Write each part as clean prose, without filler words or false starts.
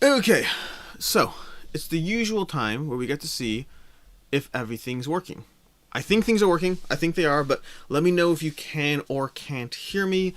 Okay, so it's the usual time where we get to see if everything's working. I think things are working. I think they are, but let me know if you can or can't hear me.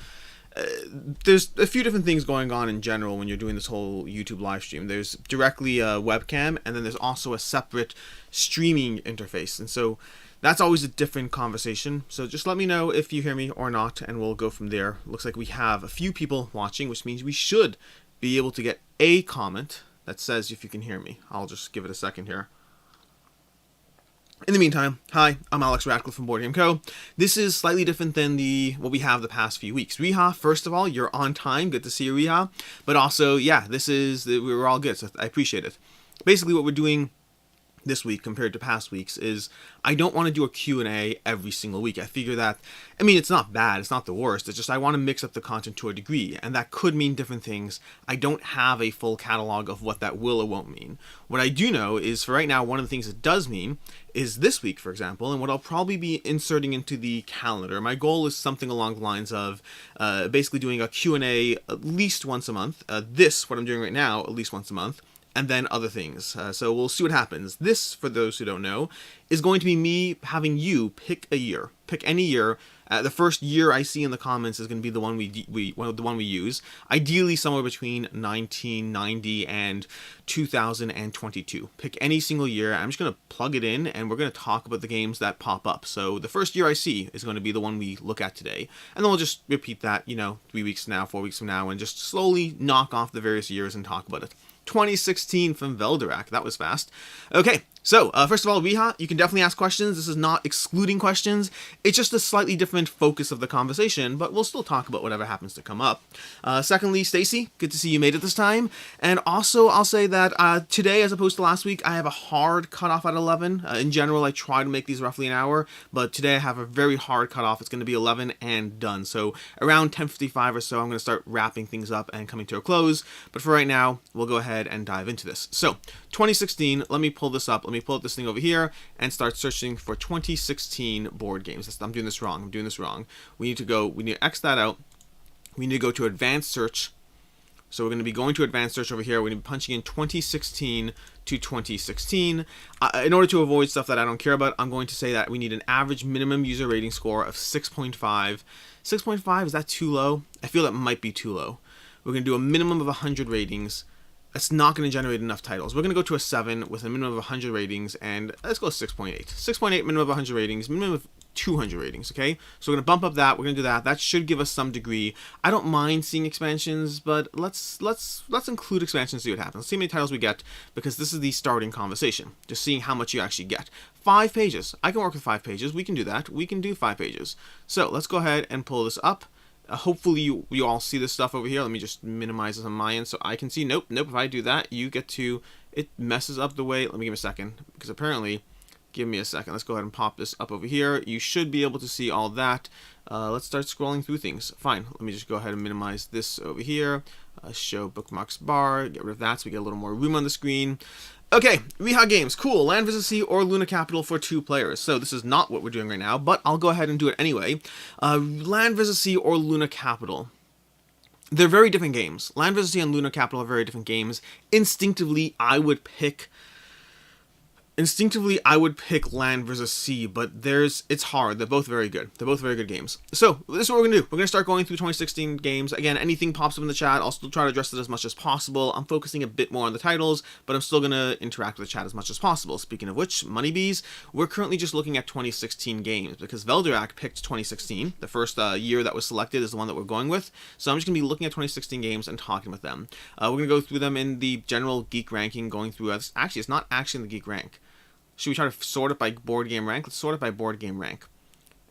There's a few different things going on in general when you're doing this whole YouTube live stream. There's directly a webcam, and then there's also a separate streaming interface. And so that's always a different conversation. So just let me know if you hear me or not, and we'll go from there. Looks like we have a few people watching, which means we should be able to get a comment that says if you can hear me. I'll just give it a second here. In the meantime, hi, I'm Alex Radcliffe from BoardGameCo. This is slightly different than what we have the past few weeks. Riha, first of all, you're on time. Good to see you, Riha. But also, yeah, we're all good, so I appreciate it. Basically, what we're doing this week compared to past weeks is I don't want to do a Q&A every single week. I figure that, it's not bad, it's not the worst, it's just I want to mix up the content to a degree, and that could mean different things. I don't have a full catalog of what that will or won't mean. What I do know is, for right now, one of the things it does mean is this week, for example, and what I'll probably be inserting into the calendar. My goal is something along the lines of basically doing a Q&A at least once a month. What I'm doing right now, at least once a month. And then other things. So we'll see what happens. This, for those who don't know, is going to be me having you pick a year. Pick any year. The first year I see in the comments is going to be the one we use. Ideally, somewhere between 1990 and 2022. Pick any single year. I'm just going to plug it in, and we're going to talk about the games that pop up. So the first year I see is going to be the one we look at today, and then we'll just repeat that, 3 weeks from now, 4 weeks from now, and just slowly knock off the various years and talk about it. 2016 from Velderak. That was fast. Okay, so first of all, Riha, you can definitely ask questions. This is not excluding questions. It's just a slightly different focus of the conversation, but we'll still talk about whatever happens to come up. Secondly, Stacy, good to see you made it this time. And also, I'll say that today, as opposed to last week, I have a hard cutoff at 11. In general, I try to make these roughly an hour, but today I have a very hard cutoff. It's going to be 11 and done. So around 10:55 or so, I'm going to start wrapping things up and coming to a close. But for right now, we'll go ahead and dive into this. So 2016, let me pull this up. Let me pull up this thing over here and start searching for 2016 board games. I'm doing this wrong. We need to X that out. We need to go to advanced search. So we're going to be going to advanced search over here. We're going to be punching in 2016 to 2016. In order to avoid stuff that I don't care about, I'm going to say that we need an average minimum user rating score of 6.5. 6.5, is that too low? I feel that might be too low. We're going to do a minimum of 100 ratings. That's not going to generate enough titles. We're going to go to a 7 with a minimum of 100 ratings, and let's go 6.8. 6.8, minimum of 100 ratings, minimum of 200 ratings, okay? So we're going to bump up that. We're going to do that. That should give us some degree. I don't mind seeing expansions, but let's include expansions, see what happens. Let's see how many titles we get, because this is the starting conversation. Just seeing how much you actually get. 5 pages. I can work with 5 pages. We can do that. We can do 5 pages. So let's go ahead and pull this up. Hopefully you all see this stuff over here. Let me just minimize this on my end so I can see. Nope. If I do that, it messes up the way. Let me give me a second, because apparently, give me a second. Let's go ahead and pop this up over here. You should be able to see all that. Let's start scrolling through things. Fine. Let me just go ahead and minimize this over here. Show bookmarks bar. Get rid of that so we get a little more room on the screen. Okay, Riha Games, cool. Land vs. Sea or Luna Capital for 2 players. So this is not what we're doing right now, but I'll go ahead and do it anyway. Land vs. Sea or Luna Capital. They're very different games. Land vs. Sea and Luna Capital are very different games. Instinctively, I would pick Land vs. Sea, but it's hard. They're both very good. They're both very good games. So this is what we're going to do. We're going to start going through 2016 games. Again, anything pops up in the chat, I'll still try to address it as much as possible. I'm focusing a bit more on the titles, but I'm still going to interact with the chat as much as possible. Speaking of which, Moneybees, we're currently just looking at 2016 games, because Velderak picked 2016. The first year that was selected is the one that we're going with. So I'm just going to be looking at 2016 games and talking with them. We're going to go through them in the general geek ranking, going through... Actually, it's not actually in the geek rank. Should we try to sort it by board game rank? Let's sort it by board game rank.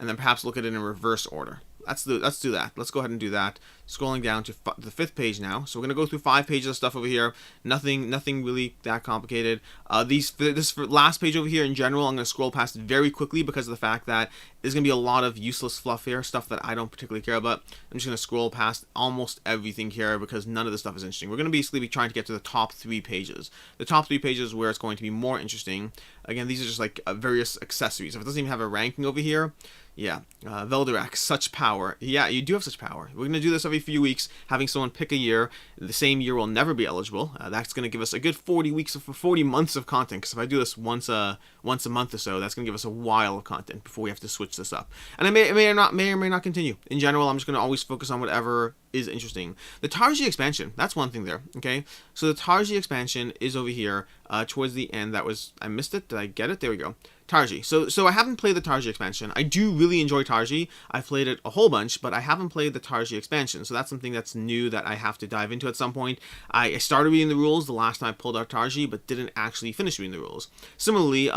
And then perhaps look at it in reverse order. Let's do that. Let's go ahead and do that. Scrolling down to the 5th page now. So we're going to go through 5 pages of stuff over here. Nothing really that complicated. This last page over here in general, I'm going to scroll past very quickly because of the fact that there's going to be a lot of useless fluff here, stuff that I don't particularly care about. I'm just going to scroll past almost everything here because none of this stuff is interesting. We're going to basically be trying to get to the top 3 pages. The top 3 pages where it's going to be more interesting. Again, these are just like various accessories. If it doesn't even have a ranking over here, Yeah, Velderak, such power. Yeah, you do have such power. We're going to do this every few weeks, having someone pick a year. The same year will never be eligible. That's going to give us a good 40 weeks of 40 months of content, because if I do this once a month or so, that's going to give us a while of content before we have to switch this up. And I may or may not continue. In general, I'm just going to always focus on whatever is interesting. The Targi expansion, that's one thing there, okay? So the Targi expansion is over here towards the end. I missed it. Did I get it? There we go. Targi. So I haven't played the Targi expansion. I do really enjoy Targi. I've played it a whole bunch, but I haven't played the Targi expansion. So that's something that's new that I have to dive into at some point. I started reading the rules the last time I pulled out Targi, but didn't actually finish reading the rules. Similarly,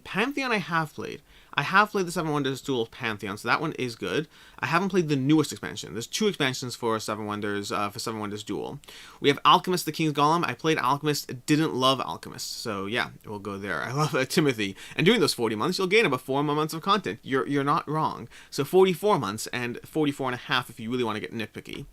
Pantheon I have played. I have played the Seven Wonders Duel Pantheon, so that one is good. I haven't played the newest expansion. There's 2 expansions for Seven Wonders Duel. We have Alchemist, the King's Golem. I played Alchemist, didn't love Alchemist, so yeah, we'll go there. I love Timothy, and during those 40 months, you'll gain about 4 more months of content. You're not wrong. So 44 months and 44 and a half if you really want to get nitpicky.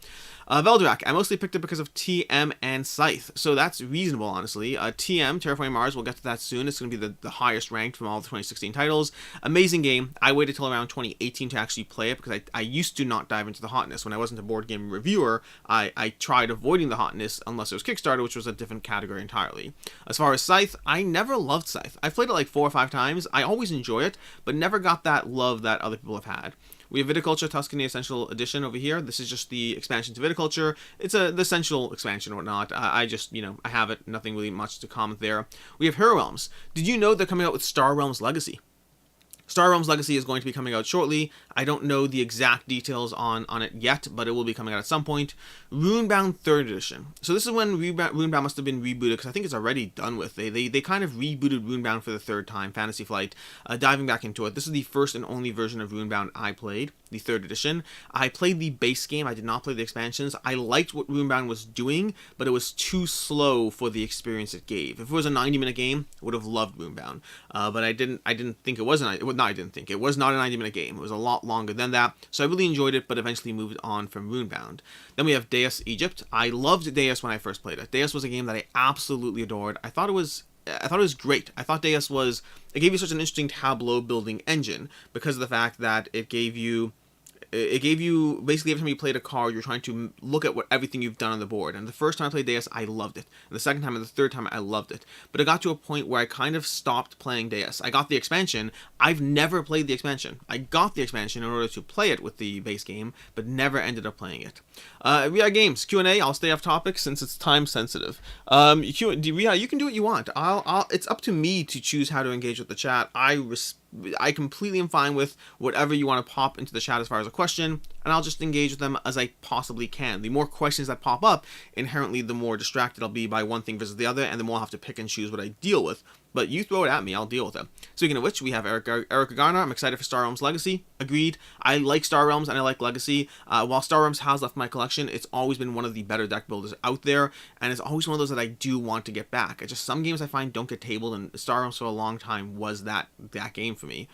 Velderak, I mostly picked it because of TM and Scythe, so that's reasonable, honestly. TM, Terraforming Mars, we'll get to that soon. It's going to be the highest ranked from all the 2016 titles. Amazing game. I waited till around 2018 to actually play it, because I used to not dive into the hotness. When I wasn't a board game reviewer, I tried avoiding the hotness unless it was Kickstarter, which was a different category entirely. As far as Scythe, I never loved Scythe. I've played it like 4 or 5 times. I always enjoy it, but never got that love that other people have had. We have Viticulture Tuscany Essential Edition over here. This is just the expansion to Viticulture. It's the essential expansion or whatnot. I just, I have it. Nothing really much to comment there. We have Hero Realms. Did you know they're coming out with Star Realms Legacy? Star Realms Legacy is going to be coming out shortly. I don't know the exact details on it yet, but it will be coming out at some point. Runebound 3rd Edition. So this is when Runebound must have been rebooted, because I think it's already done with. They kind of rebooted Runebound for the 3rd time, Fantasy Flight, diving back into it. This is the first and only version of Runebound I played, the 3rd edition. I played the base game. I did not play the expansions. I liked what Runebound was doing, but it was too slow for the experience it gave. If it was a 90-minute game, I would have loved Runebound. But I didn't think it was I didn't think it was not a 90-minute game. It was a lot longer than that, so I really enjoyed it, but eventually moved on from Runebound. Then we have Deus Egypt. I loved Deus when I first played it. Deus was a game that I absolutely adored. I thought it was great. I thought Deus it gave you such an interesting tableau building engine, because of the fact that it gave you basically every time you played a card, you're trying to look at everything you've done on the board. And the first time I played Deus, I loved it. And the second time and the third time, I loved it. But it got to a point where I kind of stopped playing Deus. I got the expansion. I've never played the expansion. I got the expansion in order to play it with the base game, but never ended up playing it. Ria Games Q&A. I'll stay off topic since it's time sensitive. Ria, you can do what you want. It's up to me to choose how to engage with the chat. I completely am fine with whatever you want to pop into the chat as far as a question, and I'll just engage with them as I possibly can. The more questions that pop up, inherently the more distracted I'll be by one thing versus the other, and the more I'll have to pick and choose what I deal with. But you throw it at me, I'll deal with it. Speaking of which, we have Erica Garner. I'm excited for Star Realms Legacy. Agreed. I like Star Realms and I like Legacy. While Star Realms has left my collection, it's always been one of the better deck builders out there, and it's always one of those that I do want to get back. It's just some games I find don't get tabled, and Star Realms for a long time was that game for me.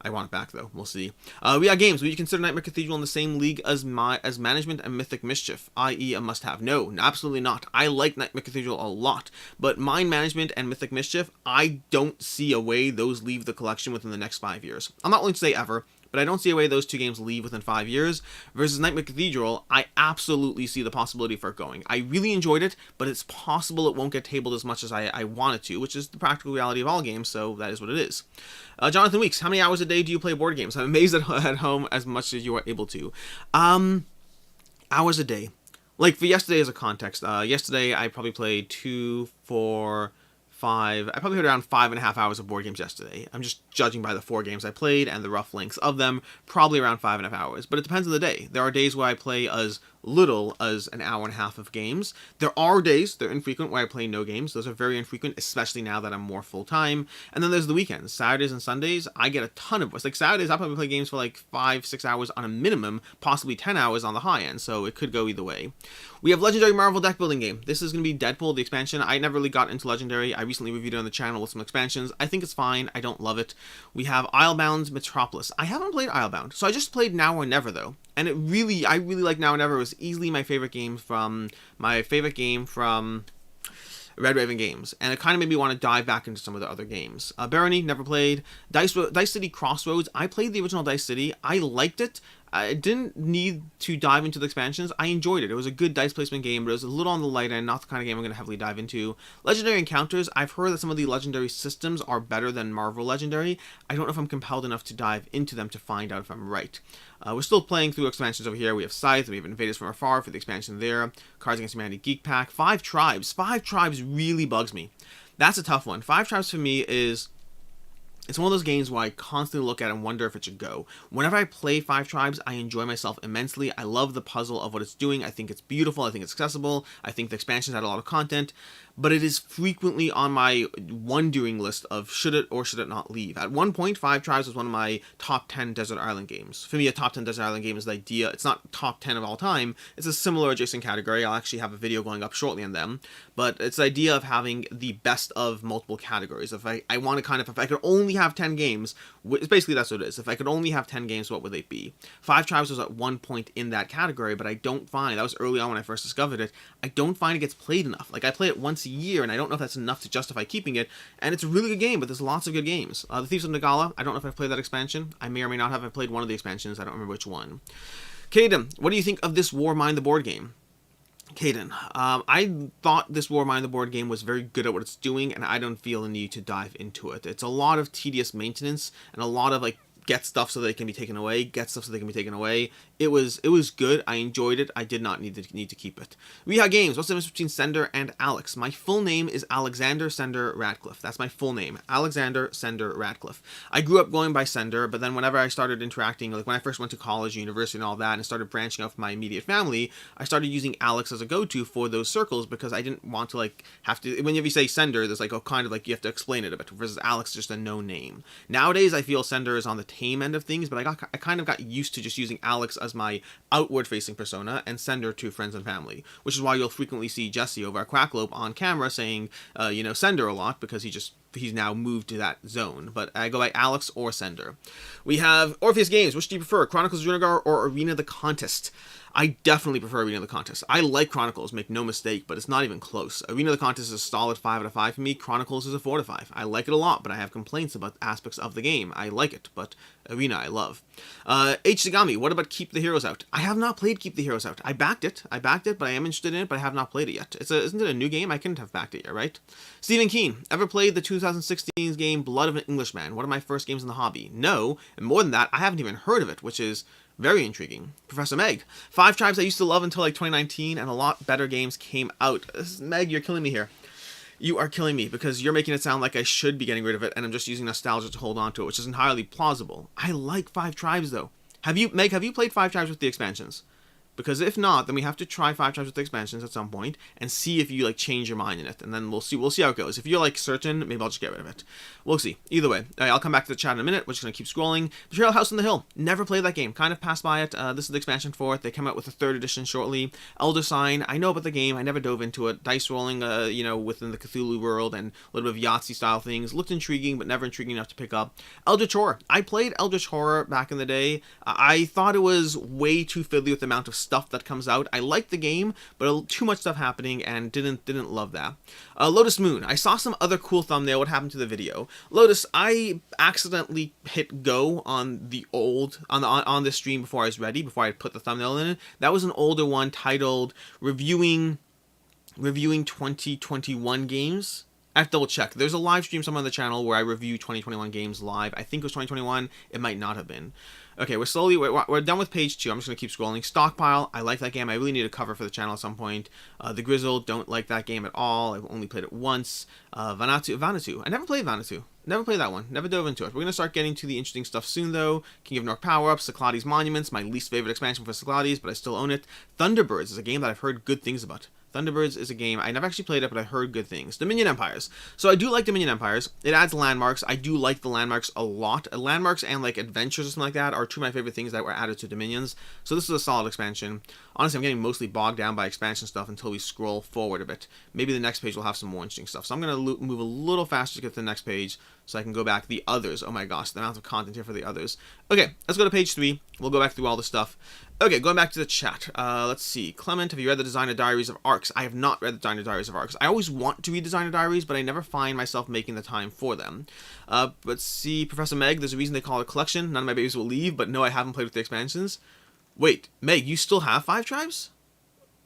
I want it back, though. We'll see. We got games. Would you consider Nightmare Cathedral in the same league as Management and Mythic Mischief, i.e. a must-have? No, absolutely not. I like Nightmare Cathedral a lot, but Mind Management and Mythic Mischief, I don't see a way those leave the collection within the next 5 years. I'm not willing to say ever, but I don't see a way those 2 games leave within 5 years. Versus Nightmare Cathedral, I absolutely see the possibility for it going. I really enjoyed it, but it's possible it won't get tabled as much as I want it to, which is the practical reality of all games, so that is what it is. Jonathan Weeks, how many hours a day do you play board games? I'm amazed at home as much as you are able to. Hours a day. Like, for yesterday as a context, yesterday I probably played 2, 4, 5. I probably had around 5.5 hours of board games yesterday. I'm just judging by the 4 games I played and the rough lengths of them, probably around 5.5 hours. But it depends on the day. There are days where I play as little as an hour and a half of games. There are days, they're infrequent, where I play no games. Those are very infrequent, especially now that I'm more full-time. And then there's the weekends. Saturdays and Sundays, I get a ton of... Like, Saturdays, I'll probably play games for like 5-6 hours on a minimum, possibly 10 hours on the high end, so it could go either way. We have Legendary Marvel deck building game. This is going to be Deadpool, the expansion. I never really got into Legendary. I recently reviewed it on the channel with some expansions. I think it's fine. I don't love it. We have Islebound's Metropolis. I haven't played Islebound, so I just played Now or Never, though. And I really like Now or Never. It was easily my favorite game from Red Raven Games, and it kind of made me want to dive back into some of the other games. Barony, never played. Dice City Crossroads, I played the original Dice City. I liked it. I didn't need to dive into the expansions. I enjoyed it. It was a good dice placement game, but it was a little on the light end, not the kind of game I'm going to heavily dive into. Legendary Encounters, I've heard that some of the Legendary systems are better than Marvel Legendary. I don't know if I'm compelled enough to dive into them to find out if I'm right. We're still playing through expansions over here. We have Scythe, we have Invaders from Afar for the expansion there, Cards Against Humanity Geek Pack, 5 Tribes. 5 Tribes really bugs me. That's a tough one. 5 Tribes for me is... It's one of those games where I constantly look at it and wonder if it should go. Whenever I play 5 Tribes, I enjoy myself immensely. I love the puzzle of what it's doing. I think it's beautiful. I think it's accessible. I think the expansions had a lot of content. But it is frequently on my wondering list of should it or should it not leave. At one point, 5 Tribes was one of my top 10 Desert Island games. For me, a top 10 Desert Island game is the idea. It's not top 10 of all time. It's a similar adjacent category. I'll actually have a video going up shortly on them. But it's the idea of having the best of multiple categories. If I want to kind of, if I could only have 10 games, basically that's what it is. If I could only have 10 games, what would they be? 5 Tribes was at one point in that category, but I don't find, that was early on when I first discovered it, I don't find it gets played enough. Like, I play it once a year, and I don't know if that's enough to justify keeping it, and it's a really good game, but there's lots of good games. The Thieves of Nagala, I don't know if I've played that expansion. I may or may not have. I've played one of the expansions, I don't remember which one. Caden, what do you think of this Warmind the board game? Caden, I thought this Warmind the board game was very good at what it's doing, and I don't feel the need to dive into it. It's a lot of tedious maintenance, and a lot of, like, get stuff so that it can be taken away, get stuff so they can be taken away. It was good. I enjoyed it. I did not need to keep it. Reha Games. What's the difference between Sender and Alex? My full name is Alexander Sender Radcliffe. That's my full name. Alexander Sender Radcliffe. I grew up going by Sender, but then whenever I started interacting, like when I first went to college, university, and all that, and started branching out from my immediate family, I started using Alex as a go-to for those circles because I didn't want to, like, have to, whenever you say Sender, there's like a kind of like, you have to explain it a bit, versus Alex is just a no name. Nowadays, I feel Sender is on the tame end of things, but I kind of got used to just using Alex as my outward-facing persona and Sender to friends and family, which is why you'll frequently see Jesse over at Quacklope on camera saying, Sender a lot, because he's now moved to that zone, but I go by Alex or Sender. We have Orpheus Games. Which do you prefer, Chronicles of Runegar or Arena the Contest? I definitely prefer Arena of the Contest. I like Chronicles, make no mistake, but it's not even close. Arena of the Contest is a solid 5 out of 5 for me. Chronicles is a 4 out of 5. I like it a lot, but I have complaints about aspects of the game. I like it, but Arena I love. H. Sagami, what about Keep the Heroes Out? I have not played Keep the Heroes Out. I backed it, but I am interested in it, but I have not played it yet. Isn't it a new game? I couldn't have backed it yet, right? Stephen Keen, ever played the 2016 game Blood of an Englishman? One of my first games in the hobby. No, and more than that, I haven't even heard of it, which is very intriguing. Professor Meg, 5 Tribes I used to love until like 2019, and a lot better games came out. Meg, you're killing me here. You are killing me because you're making it sound like I should be getting rid of it, and I'm just using nostalgia to hold on to it, which is entirely plausible. I like 5 Tribes though. Meg, have you played 5 Tribes with the expansions? Because if not, then we have to try 5 Tribes with the expansions at some point and see if you like change your mind in it, and then we'll see how it goes. If you're like certain, maybe I'll just get rid of it. We'll see. Either way, I'll come back to the chat in a minute. We're just gonna keep scrolling. Betrayal House on the Hill. Never played that game. Kind of passed by it. This is the expansion for it. They come out with a 3rd edition shortly. Elder Sign. I know about the game. I never dove into it. Dice rolling, within the Cthulhu world and a little bit of Yahtzee style things. Looked intriguing, but never intriguing enough to pick up. Eldritch Horror. I played Eldritch Horror back in the day. I thought it was way too fiddly with the amount of stuff that comes out. I liked the game, but too much stuff happening, and didn't love that. Lotus Moon. I saw some other cool thumbnail. What happened to the video? Lotus, I accidentally hit go on the on this stream before I was ready, before I put the thumbnail in it. That was an older one titled reviewing 2021 games. I have to double check. There's a live stream somewhere on the channel where I review 2021 games live. I think it was 2021. It might not have been. Okay, we're done with page 2. I'm just going to keep scrolling. Stockpile, I like that game. I really need a cover for the channel at some point. The Grizzle, don't like that game at all. I've only played it once. Vanatu. I never played Vanatu. Never played that one. Never dove into it. We're going to start getting to the interesting stuff soon, though. King of Nork Power-Ups, Cyclades Monuments, my least favorite expansion for Cyclades, but I still own it. Thunderbirds is a game that I've heard good things about. Thunderbirds is a game, I never actually played it, but I heard good things. Dominion Empires. So I do like Dominion Empires. It adds landmarks. I do like the landmarks a lot. Landmarks and like adventures or something like that are 2 of my favorite things that were added to Dominions. So this is a solid expansion. Honestly, I'm getting mostly bogged down by expansion stuff until we scroll forward a bit. Maybe the next page will have some more interesting stuff. So I'm going to move a little faster to get to the next page so I can go back. The others. Oh my gosh, the amount of content here for the others. Okay, let's go to page 3. We'll go back through all the stuff. Okay, going back to the chat. Let's see. Clement, have you read the Designer Diaries of Arcs? I have not read the Designer Diaries of Arcs. I always want to read Designer Diaries, but I never find myself making the time for them. Let's see. Professor Meg, there's a reason they call it a collection. None of my babies will leave, but no, I haven't played with the expansions. Wait, Meg, you still have 5 tribes?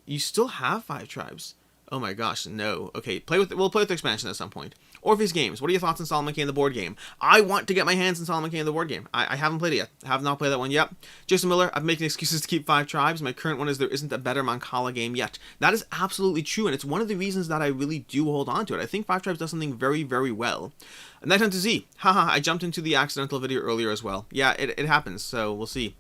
You still have 5 tribes? Oh my gosh, no. Okay, we'll play with the expansion at some point. Orpheus Games, what are your thoughts on Solomon Kane the board game? I want to get my hands on Solomon Kane the board game. I haven't played it yet. I have not played that one yet. Jason Miller, I'm making excuses to keep 5 tribes. My current one is there isn't a better Mancala game yet. That is absolutely true, and it's one of the reasons that I really do hold on to it. I think 5 tribes does something very, very well. Night Hunter Z, haha, I jumped into the accidental video earlier as well. Yeah, it happens, so we'll see.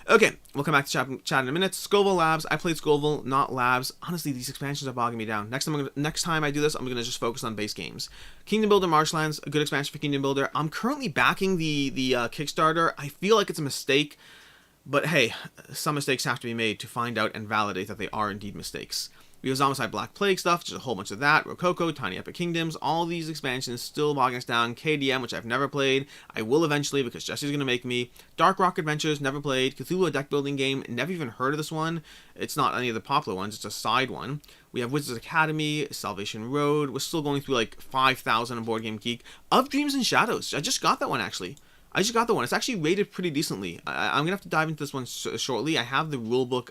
Okay, we'll come back to chat in a minute. Scoville Labs. I played Scoville, not Labs. Honestly, these expansions are bogging me down. Next time I do this, I'm gonna just focus on base games. Kingdom Builder Marshlands, a good expansion for Kingdom Builder. I'm currently backing the Kickstarter. I feel like it's a mistake, but hey, some mistakes have to be made to find out and validate that they are indeed mistakes. We have Zombicide Black Plague stuff, just a whole bunch of that. Rococo, Tiny Epic Kingdoms, all these expansions still bogging us down. KDM, which I've never played. I will eventually because Jesse's going to make me. Dark Rock Adventures, never played. Cthulhu, a deck building game, never even heard of this one. It's not any of the popular ones, it's a side one. We have Wizards Academy, Salvation Road. We're still going through like 5,000 on Board Game Geek. Of Dreams and Shadows, I just got that one actually. It's actually rated pretty decently. I'm going to have to dive into this one shortly. I have the rulebook,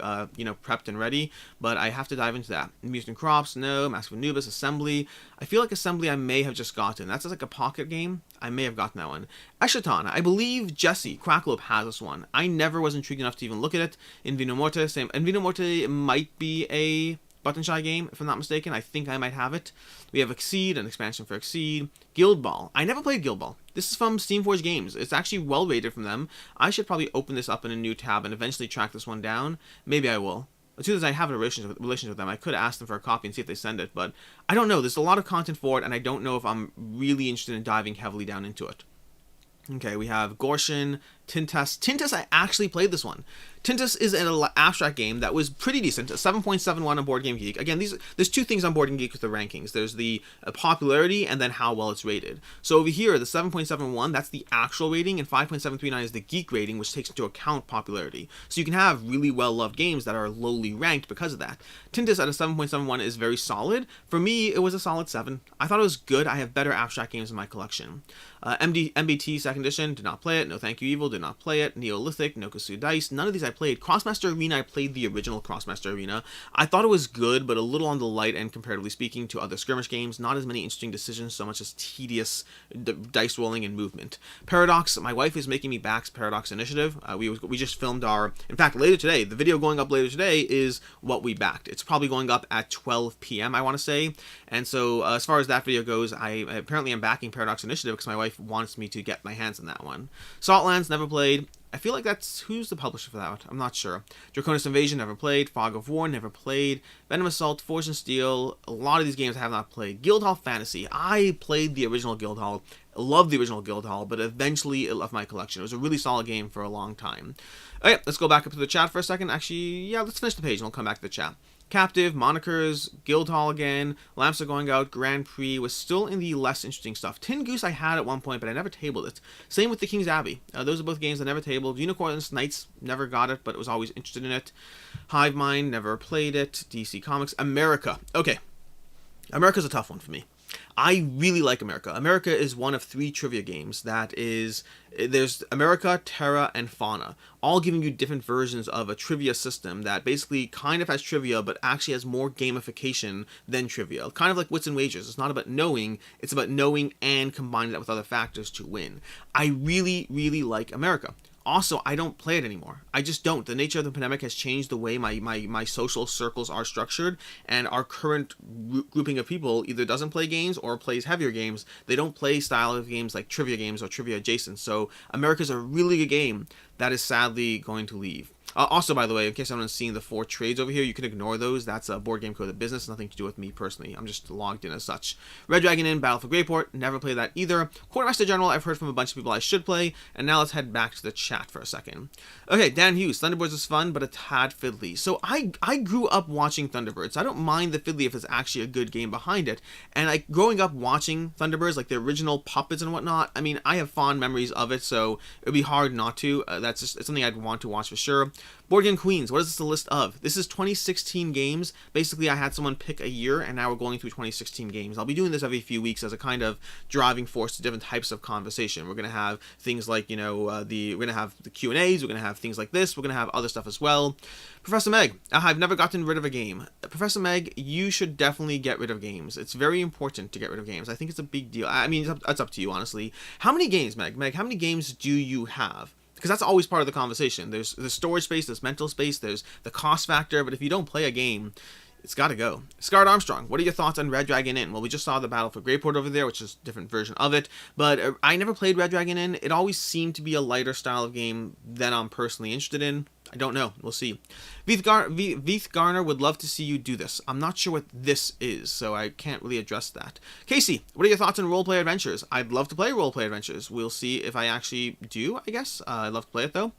prepped and ready, but I have to dive into that. Mutant Crops, no. Mask of Anubis, Assembly. I feel like Assembly I may have just gotten. That's just like a pocket game. I may have gotten that one. Eschaton, I believe Jesse, Cracklope has this one. I never was intrigued enough to even look at it. In Vino Morte, same. In Vino Morte might be a Button Shy game, if I'm not mistaken. I think I might have it. We have Exceed, an expansion for Exceed. Guild Ball. I never played Guild Ball. This is from Steamforge Games. It's actually well rated from them. I should probably open this up in a new tab and eventually track this one down. Maybe I will. As soon as I have a relationship with them, I could ask them for a copy and see if they send it, but I don't know. There's a lot of content for it, and I don't know if I'm really interested in diving heavily down into it. Okay, we have Gorshin, Tintas. Tintas, I actually played this one. Tintas is an abstract game that was pretty decent, a 7.71 on Board Game Geek. Again, there's 2 things on Board Game Geek with the rankings. There's the popularity and then how well it's rated. So over here, the 7.71, that's the actual rating, and 5.739 is the geek rating, which takes into account popularity. So you can have really well-loved games that are lowly ranked because of that. Tintas at a 7.71 is very solid. For me, it was a solid 7. I thought it was good. I have better abstract games in my collection. MBT second edition, did not play it. No Thank You Evil, did not play it. Neolithic, Nokosu Dice, none of these I played. Crossmaster Arena, I played the original Crossmaster Arena. I thought it was good, but a little on the light end comparatively speaking to other skirmish games. Not as many interesting decisions, so much as tedious dice rolling and movement. Paradox, my wife is making me back Paradox Initiative. We just filmed in fact, later today, the video going up later today is what we backed. It's probably going up at 12 p.m., I want to say. And so, as far as that video goes, I apparently am backing Paradox Initiative because my wife wants me to get my hands on that one. Saltlands, never played. I feel like who's the publisher for that? I'm not sure. Draconis Invasion, never played. Fog of War, never played. Venom Assault, Forge and Steel, a lot of these games I have not played. Guildhall Fantasy, I played the original Guildhall. Loved the original Guildhall, but eventually it left my collection. It was a really solid game for a long time. Okay, let's go back up to the chat for a second. Actually, yeah, let's finish the page and we'll come back to the chat. Captive, Monikers, Guildhall again, Lamps Are Going Out, Grand Prix was still in the less interesting stuff. Tin Goose I had at one point, but I never tabled it. Same with the King's Abbey. Those are both games I never tabled. Unicorns Knights, never got it, but was always interested in it. Hive Mind, never played it. DC Comics. America. Okay. America's a tough one for me. I really like America. America is one of 3 trivia games there's America, Terra, and Fauna, all giving you different versions of a trivia system that basically kind of has trivia, but actually has more gamification than trivia. Kind of like Wits and Wagers. It's not about knowing, it's about knowing and combining that with other factors to win. I really, really like America. Also, I don't play it anymore. I just don't. The nature of the pandemic has changed the way my social circles are structured, and our current grouping of people either doesn't play games or plays heavier games. They don't play style of games like trivia games or trivia adjacent. So America's a really good game that is sadly going to leave. Also, by the way, in case anyone's seeing the 4 trades over here, you can ignore those. That's BoardGameCo, the business, nothing to do with me personally. I'm just logged in as such. Red Dragon Inn, Battle for Greyport, never played that either. Quartermaster General, I've heard from a bunch of people I should play. And now let's head back to the chat for a second. Okay, Dan Hughes, Thunderbirds is fun, but a tad fiddly. So I grew up watching Thunderbirds. I don't mind the fiddly if it's actually a good game behind it. And growing up watching Thunderbirds, like the original puppets and whatnot, I mean, I have fond memories of it, so it would be hard not to. That's just, it's something I'd want to watch for sure. Board Game Queens, what is this a list of? This is 2016 games. Basically, I had someone pick a year, and now we're going through 2016 games. I'll be doing this every few weeks as a kind of driving force to different types of conversation. We're going to have things like, we're going to have the Q&As, we're going to have things like this, we're going to have other stuff as well. Professor Meg, I've never gotten rid of a game. Professor Meg, you should definitely get rid of games. It's very important to get rid of games. I think it's a big deal. I mean, it's up to you, honestly. How many games, Meg? Meg, how many games do you have? Because that's always part of the conversation. There's the storage space, there's mental space, there's the cost factor, but if you don't play a game, it's got to go. Scarred Armstrong, what are your thoughts on Red Dragon Inn? Well, we just saw the Battle for Greyport over there, which is a different version of it, but I never played Red Dragon Inn. It always seemed to be a lighter style of game than I'm personally interested in. I don't know. We'll see. Veith Garner would love to see you do this. I'm not sure what this is, so I can't really address that. Casey, what are your thoughts on roleplay adventures? I'd love to play roleplay adventures. We'll see if I actually do, I guess. I'd love to play it, though.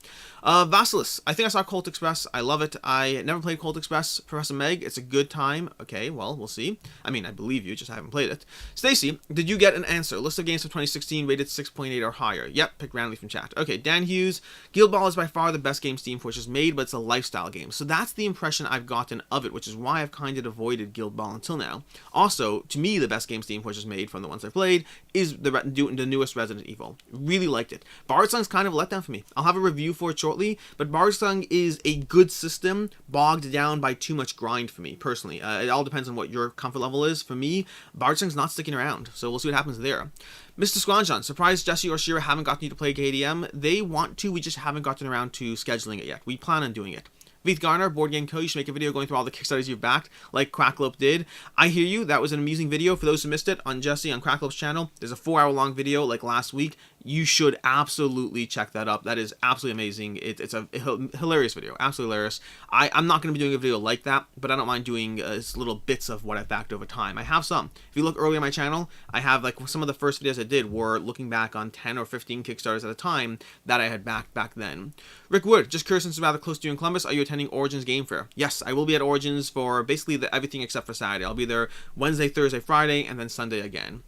Vasilis, I think I saw Colt Express. I love it. I never played Colt Express. Professor Meg, it's a good time. Okay, well, we'll see. I mean, I believe you, just I haven't played it. Stacy, did you get an answer? List of games from 2016 rated 6.8 or higher. Yep, pick randomly from chat. Okay, Dan Hughes, Guild Ball is by far the best game Steam pushes made, but it's a lifestyle game. So that's the impression I've gotten of it, which is why I've kind of avoided Guild Ball until now. Also, to me, the best game Steam pushes made from the ones I've played is the newest Resident Evil. Really liked it. Bardsong's kind of a letdown for me. I'll have a review for it shortly, but Bardsong is a good system, bogged down by too much grind for me, personally. It all depends on what your comfort level is. For me, Bardsong's not sticking around, so we'll see what happens there. Mr. Squanjon, surprised Jesse or Shira haven't gotten you to play KDM. They want to, we just haven't gotten around to scheduling it yet. We plan on doing it. Veith Garner, BoardGameCo, you should make a video going through all the Kickstarters you've backed, like Cracklope did. I hear you, that was an amusing video. For those who missed it, on Jesse, on Cracklope's channel, there's a 4-hour-long video like last week. You should absolutely check that up. That is absolutely amazing. It's a hilarious video, absolutely hilarious. I'm not going to be doing a video like that, but I don't mind doing little bits of what I've backed over time. I have some. If you look early on my channel, I have like some of the first videos I did were looking back on 10 or 15 Kickstarters at a time that I had backed back then. Rick Wood, just curious, since it's rather close to you in Columbus, are you attending Origins Game Fair? Yes, I will be at Origins for basically everything except for Saturday. I'll be there Wednesday, Thursday, Friday, and then Sunday again.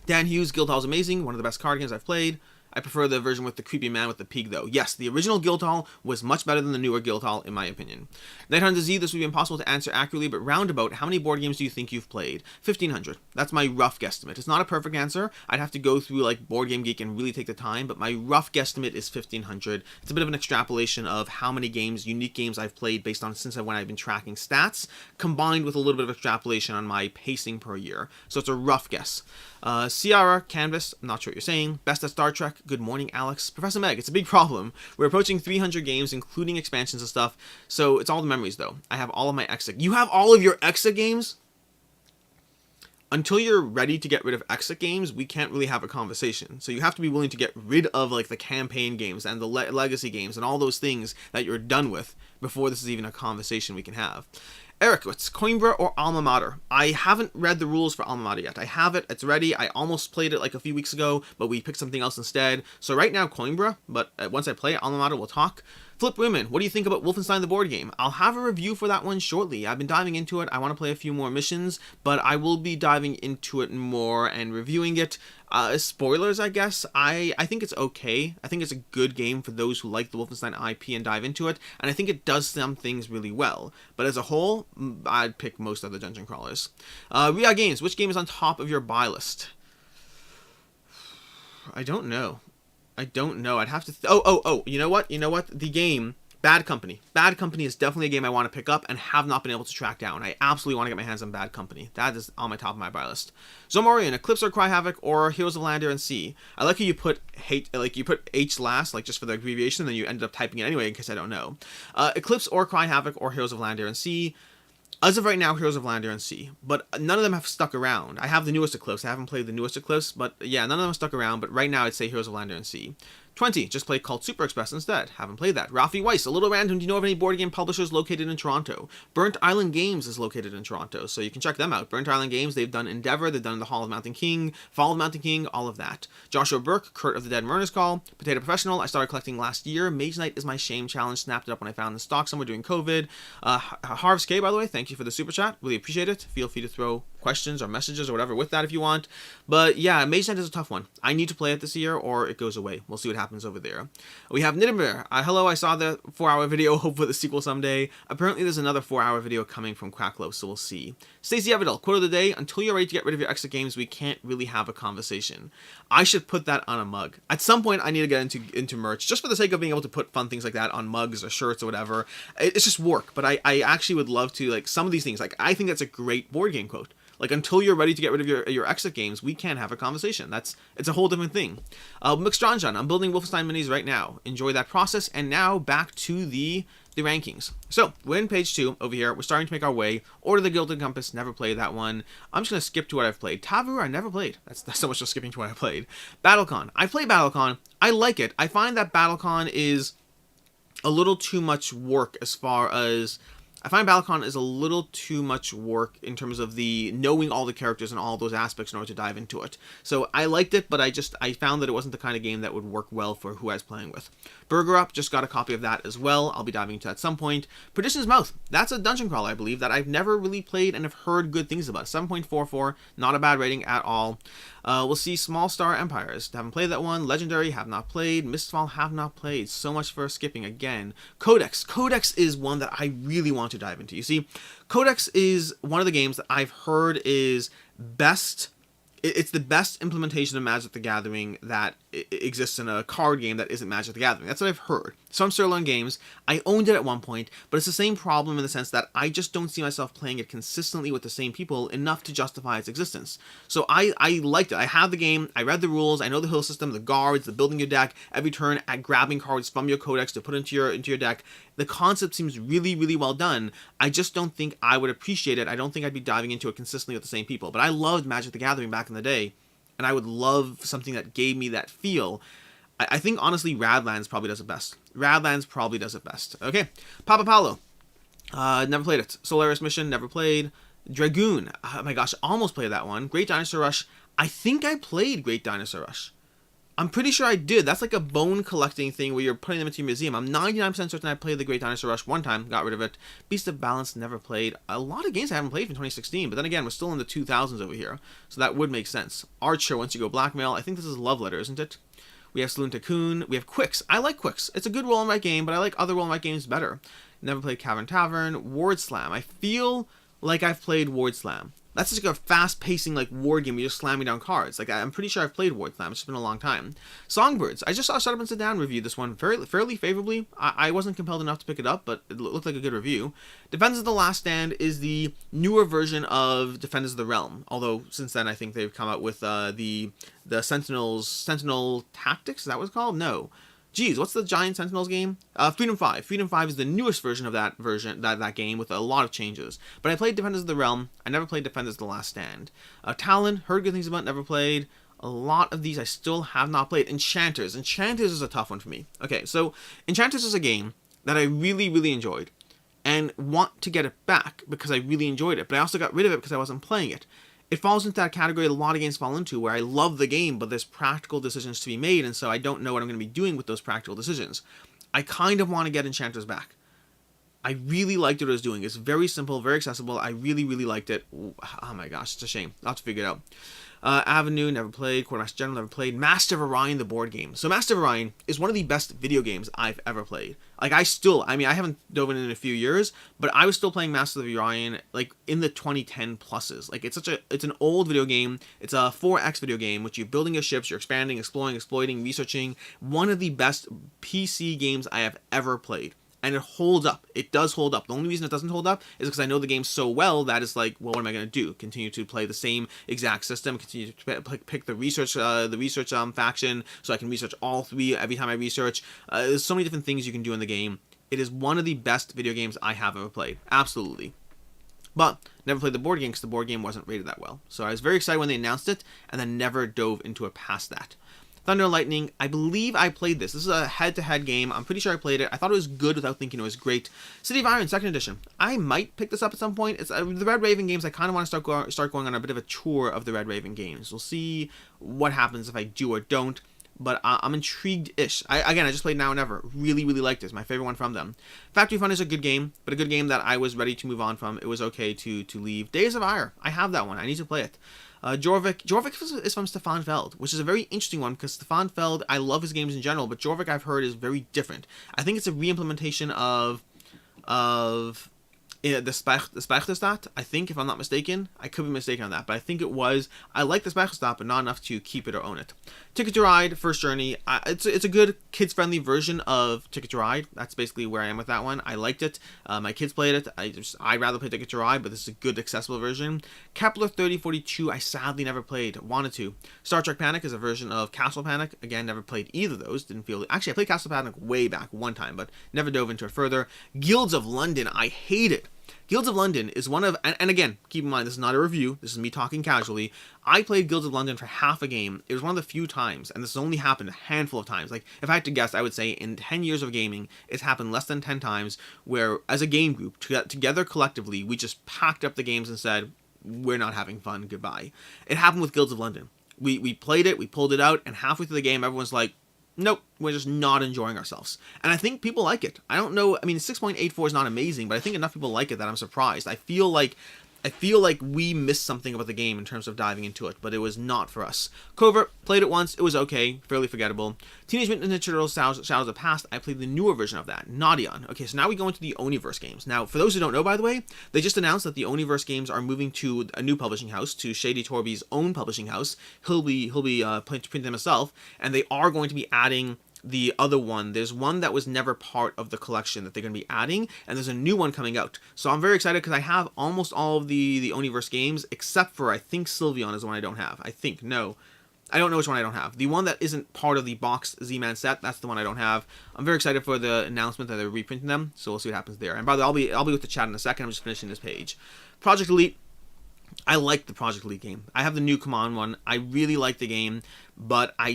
Dan Hughes, Guildhall's amazing, one of the best card games I've played. I prefer the version with the creepy man with the pig, though. Yes, the original Guildhall was much better than the newer Guildhall, in my opinion. Nighthunter Z, this would be impossible to answer accurately, but roundabout, how many board games do you think you've played? 1,500. That's my rough guesstimate. It's not a perfect answer. I'd have to go through, like, Board Game Geek and really take the time, but my rough guesstimate is 1,500. It's a bit of an extrapolation of how many games, unique games I've played based on since when I've been tracking stats, combined with a little bit of extrapolation on my pacing per year. So it's a rough guess. Ciara Canvas, I'm not sure what you're saying. Best at Star Trek, good morning, Alex. Professor Meg, it's a big problem. We're approaching 300 games, including expansions and stuff, so it's all the memories, though. I have all of my Exit. You have all of your Exit games? Until you're ready to get rid of Exit games, we can't really have a conversation. So you have to be willing to get rid of, like, the campaign games and the legacy games and all those things that you're done with before this is even a conversation we can have. Eric, it's Coimbra or Alma Mater? I haven't read the rules for Alma Mater yet. I have it, it's ready. I almost played it like a few weeks ago, but we picked something else instead. So right now, Coimbra, but once I play it, Alma Mater, we'll talk. Flip Women, what do you think about Wolfenstein the board game? I'll have a review for that one shortly. I've been diving into it. I want to play a few more missions, but I will be diving into it more and reviewing it. Spoilers, I guess. I think it's okay. I think it's a good game for those who like the Wolfenstein IP and dive into it, and I think it does some things really well. But as a whole, I'd pick most of the dungeon crawlers. Ria Games, which game is on top of your buy list? I don't know. I'd have to... Oh, you know what? The game... Bad Company. Bad Company is definitely a game I want to pick up and have not been able to track down. I absolutely want to get my hands on Bad Company. That is on my top of my buy list. Zomorian, Eclipse or Cry Havoc or Heroes of Land, Air, and Sea. I like how you put H last, like just for the abbreviation, and then you ended up typing it anyway in case I don't know. Eclipse or Cry Havoc or Heroes of Land, Air, and Sea. As of right now, Heroes of Land, Air, and Sea, but none of them have stuck around. I have the newest Eclipse. I haven't played the newest Eclipse, but yeah, none of them have stuck around, but right now I'd say Heroes of Land, Air, and Sea. 20, just play Cult Super Express instead. Haven't played that. Ralphie Weiss, a little random. Do you know of any board game publishers located in Toronto? Burnt Island Games is located in Toronto, so you can check them out. Burnt Island Games, they've done Endeavor, they've done The Hall of Mountain King, Fall of Mountain King, all of that. Joshua Burke, Kurt of the Dead Murder's Call, Potato Professional, I started collecting last year. Mage Knight is my shame challenge, snapped it up when I found the stock somewhere during COVID. Harv's K, by the way, thank you for the super chat. Really appreciate it. Feel free to throw questions or messages or whatever with that if you want. But yeah, Mage Knight is a tough one. I need to play it this year or it goes away. We'll see what happens over there. We have Nidimir. Hello, I saw the 4-hour video. Hope for the sequel someday. Apparently there's another 4-hour video coming from Cracklow, so we'll see. Stacey Everdell, quote of the day, until you're ready to get rid of your exit games, we can't really have a conversation. I should put that on a mug. At some point, I need to get into merch, just for the sake of being able to put fun things like that on mugs or shirts or whatever. It's just work, but I actually would love to, like, some of these things, like, I think that's a great board game quote. Like, until you're ready to get rid of your exit games, we can't have a conversation. It's a whole different thing. McStronjon, I'm building Wolfenstein Minis right now. Enjoy that process. And now back to the rankings. So we're in page 2 over here. We're starting to make our way. Order of the Gilded Compass, never played that one. I'm just going to skip to what I've played. Tavur, I never played. That's so much just skipping to what I played. BattleCon. I play BattleCon. I like it. I find that BattleCon is a little too much work as far as... I find BattleCon is a little too much work in terms of the knowing all the characters and all those aspects in order to dive into it. So I liked it, but I found that it wasn't the kind of game that would work well for who I was playing with. Burger Up, just got a copy of that as well. I'll be diving into that at some point. Perdition's Mouth, that's a dungeon crawler, I believe, that I've never really played and have heard good things about. 7.44, not a bad rating at all. We'll see Small Star Empires. Haven't played that one. Legendary, have not played. Mistfall, have not played. So much for skipping again. Codex. Codex is one that I really want to dive into. You see, Codex is one of the games that I've heard is best. It's the best implementation of Magic the Gathering that exists in a card game that isn't Magic the Gathering. That's what I've heard. Some Sirloin games, I owned it at one point, but it's the same problem in the sense that I just don't see myself playing it consistently with the same people enough to justify its existence. So I liked it. I have the game, I read the rules, I know the hill system, the guards, the building your deck, every turn at grabbing cards from your codex to put into your deck. The concept seems really, really well done. I just don't think I would appreciate it. I don't think I'd be diving into it consistently with the same people. But I loved Magic the Gathering back in the day, and I would love something that gave me that feel. I think, honestly, Radlands probably does it best. Radlands probably does it best. Okay, Papa Paolo. Never played it. Solaris Mission, never played. Dragoon. Oh my gosh, almost played that one. Great Dinosaur Rush. I think I played Great Dinosaur Rush. I'm pretty sure I did. That's like a bone collecting thing where you're putting them into your museum. I'm 99% certain I played the Great Dinosaur Rush one time, got rid of it. Beast of Balance, never played. A lot of games I haven't played from 2016, but then again, we're still in the 2000s over here, so that would make sense. Archer, Once You Go Blackmail. I think this is Love Letter, isn't it? We have Saloon Tycoon. We have Quicks. I like Quicks. It's a good roll and write game, but I like other roll and write games better. Never played Cavern Tavern. Ward Slam. I feel like I've played Ward Slam. That's just like a fast-pacing like war game where you're just slamming down cards. Like, I'm pretty sure I've played Ward Slam. It's just been a long time. Songbirds. I just saw Shut Up and Sit Down review this one fairly favorably. I wasn't compelled enough to pick it up, but it looked like a good review. Defenders of the Last Stand is the newer version of Defenders of the Realm. Although, since then, I think they've come out with the Sentinel Tactics. Is that what it's called? No. Geez, what's the Giant Sentinels game? Freedom 5. Freedom 5 is the newest version of that game with a lot of changes. But I played Defenders of the Realm. I never played Defenders of the Last Stand. Talon, heard good things about, never played. A lot of these I still have not played. Enchanters. Enchanters is a tough one for me. Okay, so Enchanters is a game that I really, really enjoyed. And want to get it back because I really enjoyed it. But I also got rid of it because I wasn't playing it. It falls into that category that a lot of games fall into, where I love the game, but there's practical decisions to be made, and so I don't know what I'm going to be doing with those practical decisions. I kind of want to get Enchanters back. I really liked what it was doing. It's very simple, very accessible. I really, really liked it. Oh my gosh, it's a shame. I'll have to figure it out. Avenue, never played. Quartermaster General, never played. Master of Orion, the board game. So Master of Orion is one of the best video games I've ever played. Like, I haven't dove in a few years, but I was still playing Master of Orion, like, in the 2010 pluses. Like, it's an old video game. It's a 4X video game, which you're building your ships, you're expanding, exploring, exploiting, researching. One of the best PC games I have ever played. And it holds up. It does hold up. The only reason it doesn't hold up is because I know the game so well that it's like, well, what am I going to do? Continue to play the same exact system? Continue to pick the research faction so I can research all three every time I research? There's so many different things you can do in the game. It is one of the best video games I have ever played. Absolutely. But never played the board game because the board game wasn't rated that well. So I was very excited when they announced it and then never dove into it past that. Thunder and Lightning, I believe I played this. This is a head-to-head game. I'm pretty sure I played it. I thought it was good without thinking it was great. City of Iron, 2nd edition. I might pick this up at some point. It's the Red Raven games. I kind of want to start going on a bit of a tour of the Red Raven games. We'll see what happens if I do or don't. But I'm intrigued-ish. I just played Now or Never. Really, really liked this. My favorite one from them. Factory Fun is a good game, but a good game that I was ready to move on from. It was okay to leave. Days of Ire. I have that one. I need to play it. Jorvik is from Stefan Feld, which is a very interesting one because Stefan Feld, I love his games in general, but Jorvik I've heard is very different. I think it's a re-implementation of the Spyfall, I think, if I'm not mistaken. I could be mistaken on that, but I think it was. I like the Spyfall, but not enough to keep it or own it. Ticket to Ride, First Journey. It's a good kids-friendly version of Ticket to Ride. That's basically where I am with that one. I liked it. My kids played it. I'd rather play Ticket to Ride, but this is a good, accessible version. Kepler 3042, I sadly never played. Wanted to. Star Trek Panic is a version of Castle Panic. Again, never played either of those. Didn't feel... Actually, I played Castle Panic way back one time, but never dove into it further. Guilds of London, I hate it. Guilds of London is one of, and again, keep in mind, this is not a review, this is me talking casually. I played Guilds of London for half a game. It was one of the few times, and this has only happened a handful of times. Like, if I had to guess, I would say in 10 years of gaming, it's happened less than 10 times where, as a game group, together collectively, we just packed up the games and said, we're not having fun, goodbye. It happened with Guilds of London. We played it, we pulled it out, and halfway through the game, everyone's like, nope, we're just not enjoying ourselves. And I think people like it. I don't know, I mean, 6.84 is not amazing, but I think enough people like it that I'm surprised. I feel like we missed something about the game in terms of diving into it, but it was not for us. Covert, played it once, it was okay, fairly forgettable. Teenage Mutant Ninja Turtles Shadows of the Past, I played the newer version of that, Naughty-On. Okay, so now we go into the Oniverse games. Now, for those who don't know, by the way, they just announced that the Oniverse games are moving to a new publishing house, to Shady Torby's own publishing house. He'll be printing them himself, and they are going to be adding the other one. There's one that was never part of the collection that they're going to be adding, and there's a new one coming out. So I'm very excited because I have almost all of the Oniverse games, except for, I think, Sylveon is the one I don't have. I think, no. I don't know which one I don't have. The one that isn't part of the box Z-Man set, that's the one I don't have. I'm very excited for the announcement that they're reprinting them, so we'll see what happens there. And by the way, I'll be with the chat in a second. I'm just finishing this page. Project Elite. I like the Project Elite game. I have the new Command one. I really like the game, but I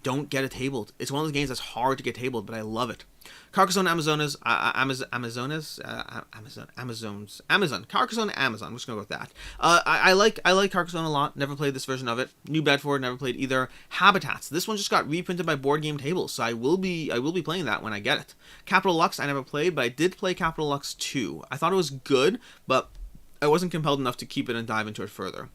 don't get it tabled. It's one of those games that's hard to get tabled, but I love it. Carcassonne Amazon. Carcassonne Amazon. I'm just gonna go with that. I like Carcassonne a lot. Never played this version of it. New Bedford, never played either. Habitats. This one just got reprinted by Board Game Tables, so I will be playing that when I get it. Capital Lux, I never played, but I did play Capital Lux 2. I thought it was good, but I wasn't compelled enough to keep it and dive into it further.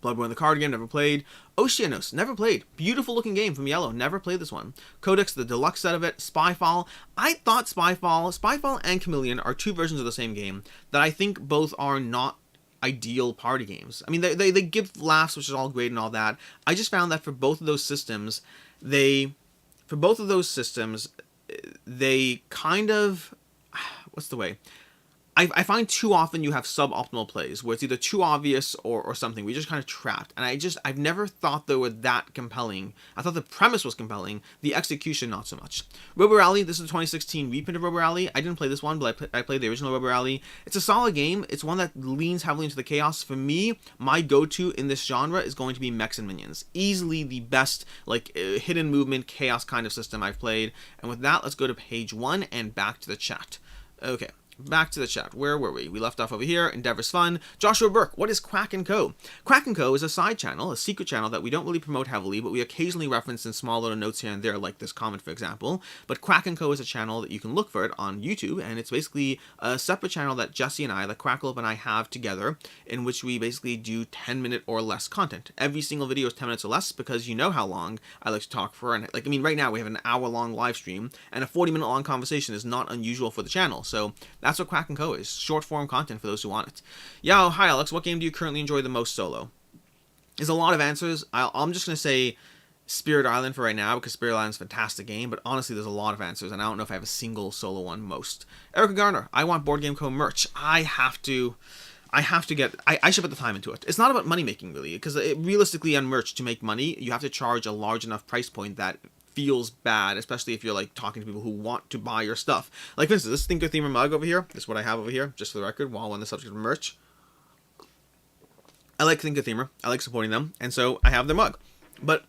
Bloodborne the card game, never played. Oceanos, never played. Beautiful looking game from Yellow, never played this one. Codex, the deluxe set of it. Spyfall. I thought Spyfall and Chameleon are two versions of the same game that I think both are not ideal party games. I mean, they give laughs, which is all great and all that. I just found that for both of those systems, they kind of, what's the way? I find too often you have suboptimal plays where it's either too obvious or something. We're just kind of trapped. And I've never thought they were that compelling. I thought the premise was compelling. The execution, not so much. Robo Rally, this is the 2016 reprint of Robo Rally. I didn't play this one, but I played the original Robo Rally. It's a solid game. It's one that leans heavily into the chaos. For me, my go-to in this genre is going to be Mechs and Minions. Easily the best, like, hidden movement, chaos kind of system I've played. And with that, let's go to page 1 and back to the chat. Okay. Back to the chat. Where were we? We left off over here. Endeavor's Fun. Joshua Burke. What is Quack and Co? Quack and Co is a side channel, a secret channel that we don't really promote heavily, but we occasionally reference in small little notes here and there, like this comment, for example. But Quack and Co is a channel that you can look for it on YouTube, and it's basically a separate channel that Jesse and I, the Crackle and I, have together, in which we basically do 10-minute or less content. Every single video is 10 minutes or less because you know how long I like to talk for. And like, I mean, right now we have an hour-long live stream, and a 40-minute long conversation is not unusual for the channel. So that's what Quack and Co is. Short form content for those who want it. Yeah, hi Alex, what game do you currently enjoy the most solo? There's a lot of answers. I'm just going to say Spirit Island for right now, because Spirit Island's a fantastic game, but honestly there's a lot of answers, and I don't know if I have a single solo one most. Erica Garner, I want BoardGameCo merch. I should put the time into it. It's not about money making really, because realistically on merch, to make money, you have to charge a large enough price point that feels bad, especially if you're like talking to people who want to buy your stuff. Like for instance, this Thinker Themer mug over here, this is what I have over here, just for the record, while on the subject of merch. I like Thinker Themer, I like supporting them, and so I have their mug. But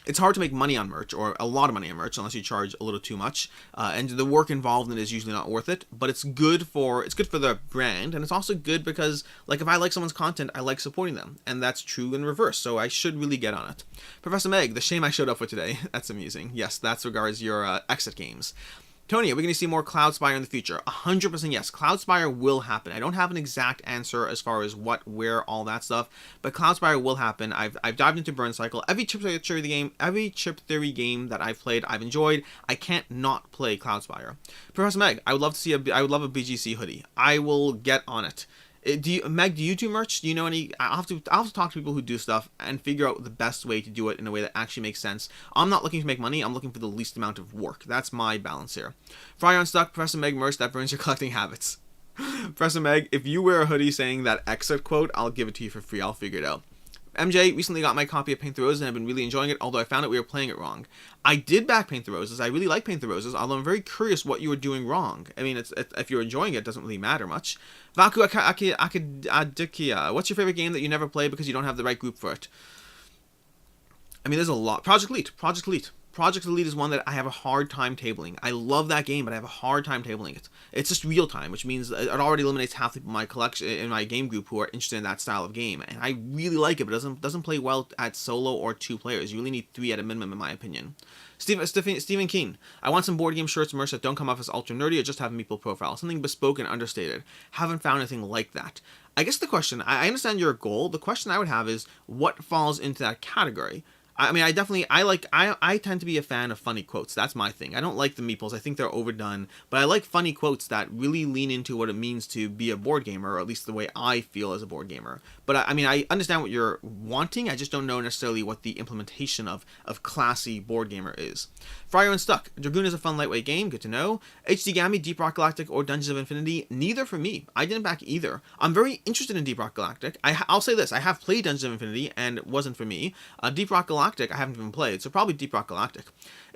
it's hard to make money on merch, or a lot of money on merch, unless you charge a little too much, and the work involved in it is usually not worth it. But it's good for the brand, and it's also good because, like, if I like someone's content, I like supporting them, and that's true in reverse. So I should really get on it. Professor Meg, the shame I showed up for today. That's amusing. Yes, that's regards your exit games. Tony, are we going to see more Cloudspire in the future? 100% yes. Cloudspire will happen. I don't have an exact answer as far as what, where, all that stuff, but Cloudspire will happen. I've dived into Burn Cycle. Every chip theory game that I've played, I've enjoyed. I can't not play Cloudspire. Professor Meg, I would love a BGC hoodie. I will get on it. Meg, do you do merch? Do you know any? I'll have to talk to people who do stuff and figure out the best way to do it in a way that actually makes sense. I'm not looking to make money. I'm looking for the least amount of work. That's my balance here. Fryer Unstuck, Professor Meg merch that burns your collecting habits. Professor Meg, if you wear a hoodie saying that exit quote, I'll give it to you for free. I'll figure it out. MJ recently got my copy of Paint the Roses and I've been really enjoying it, although I found out we were playing it wrong. I did back Paint the Roses. I really like Paint the Roses, although I'm very curious what you were doing wrong. I mean, if you're enjoying it, it doesn't really matter much. Vaku Akadikia, what's your favorite game that you never play because you don't have the right group for it? I mean, there's a lot. Project Elite. Project Elite is one that I have a hard time tabling. I love that game, but I have a hard time tabling it. It's just real time, which means it already eliminates half of my collection in my game group who are interested in that style of game. And I really like it, but it doesn't play well at solo or 2 players. You really need 3 at a minimum, in my opinion. Stephen Keen, I want some board game shirts merch that don't come off as ultra nerdy or just have meeple profile. Something bespoke and understated. Haven't found anything like that. I guess the question, I understand your goal. The question I would have is, what falls into that category? I mean, I tend to be a fan of funny quotes. That's my thing. I don't like the meeples. I think they're overdone. But I like funny quotes that really lean into what it means to be a board gamer, or at least the way I feel as a board gamer. But I mean, I understand what you're wanting. I just don't know necessarily what the implementation of classy board gamer is. Fryer Unstuck. Dragoon is a fun lightweight game. Good to know. HD Gami, Deep Rock Galactic, or Dungeons of Infinity. Neither for me. I didn't back either. I'm very interested in Deep Rock Galactic. I'll say this. I have played Dungeons of Infinity, and it wasn't for me. Deep Rock Galactic I haven't even played, so probably Deep Rock Galactic.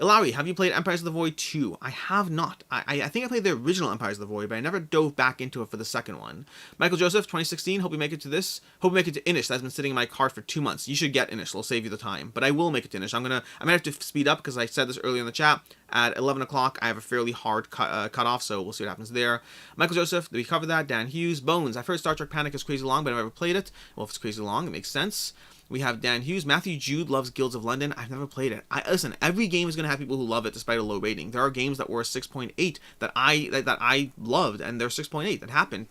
Ilawi, have you played Empires of the Void 2? I have not. I think I played the original Empires of the Void, but I never dove back into it for the second one. Michael Joseph, 2016, hope you make it to this. Hope you make it to Inish. That's been sitting in my cart for 2 months. You should get Inish. It'll save you the time. But I will make it to Inish. I might have to speed up because I said this earlier in the chat. At 11 o'clock, I have a fairly hard cutoff, so we'll see what happens there. Michael Joseph, we covered that. Dan Hughes, Bones. I've heard Star Trek Panic is crazy long, but I've never played it. Well, if it's crazy long, it makes sense. We have Dan Hughes. Matthew Jude loves Guilds of London. I've never played it. Listen, every game is going to have people who love it despite a low rating. There are games that were 6.8 that I loved, and they're 6.8. That happened.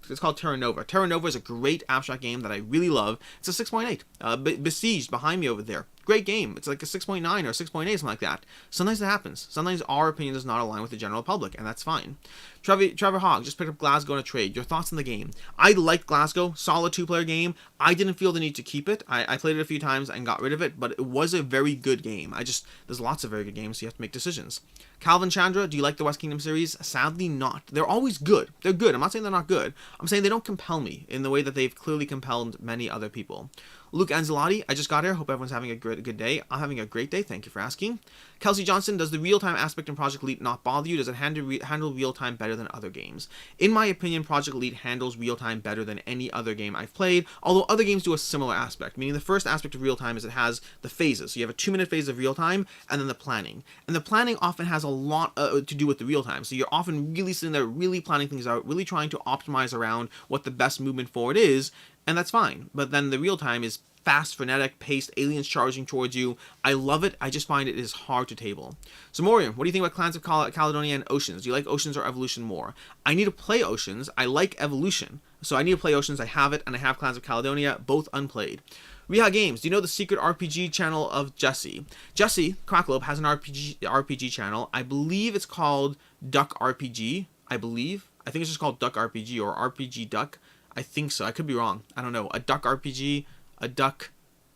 It's called Terra Nova. Terra Nova is a great abstract game that I really love. It's a 6.8. Besieged behind me over there. Great game. It's like a 6.9 or 6.8, something like that. Sometimes it happens. Sometimes our opinion does not align with the general public, and that's fine. Trevor Hogg just picked up Glasgow in a trade. Your thoughts on the game? I liked Glasgow. Solid 2-player game. I didn't feel the need to keep it. I played it a few times and got rid of it, but it was a very good game. There's lots of very good games, so you have to make decisions. Calvin Chandra, do you like the West Kingdom series? Sadly not. They're always good. They're good. I'm not saying they're not good. I'm saying they don't compel me in the way that they've clearly compelled many other people. Luke Anzalotti, I just got here. Hope everyone's having a good day. I'm having a great day. Thank you for asking. Kelsey Johnson, does the real-time aspect in Project Elite not bother you? Does it handle real-time better than other games? In my opinion, Project Elite handles real-time better than any other game I've played, although other games do a similar aspect, meaning the first aspect of real-time is it has the phases. So you have a 2-minute phase of real-time, and then the planning. And the planning often has a lot to do with the real-time, so you're often really sitting there, really planning things out, really trying to optimize around what the best movement forward is, and that's fine. But then the real-time is fast, frenetic, paced, aliens charging towards you. I love it. I just find it is hard to table. So Morian, what do you think about Clans of Caledonia and Oceans? Do you like Oceans or Evolution more? I need to play Oceans. I like Evolution. So I need to play Oceans. I have it, and I have Clans of Caledonia, both unplayed. Reha Games, do you know the secret RPG channel of Jesse? Jesse Cracklope has an RPG channel. I believe it's called Duck RPG. I think it's just called Duck RPG or RPG Duck. I think so. I could be wrong. I don't know. A Duck RPG, a Duck.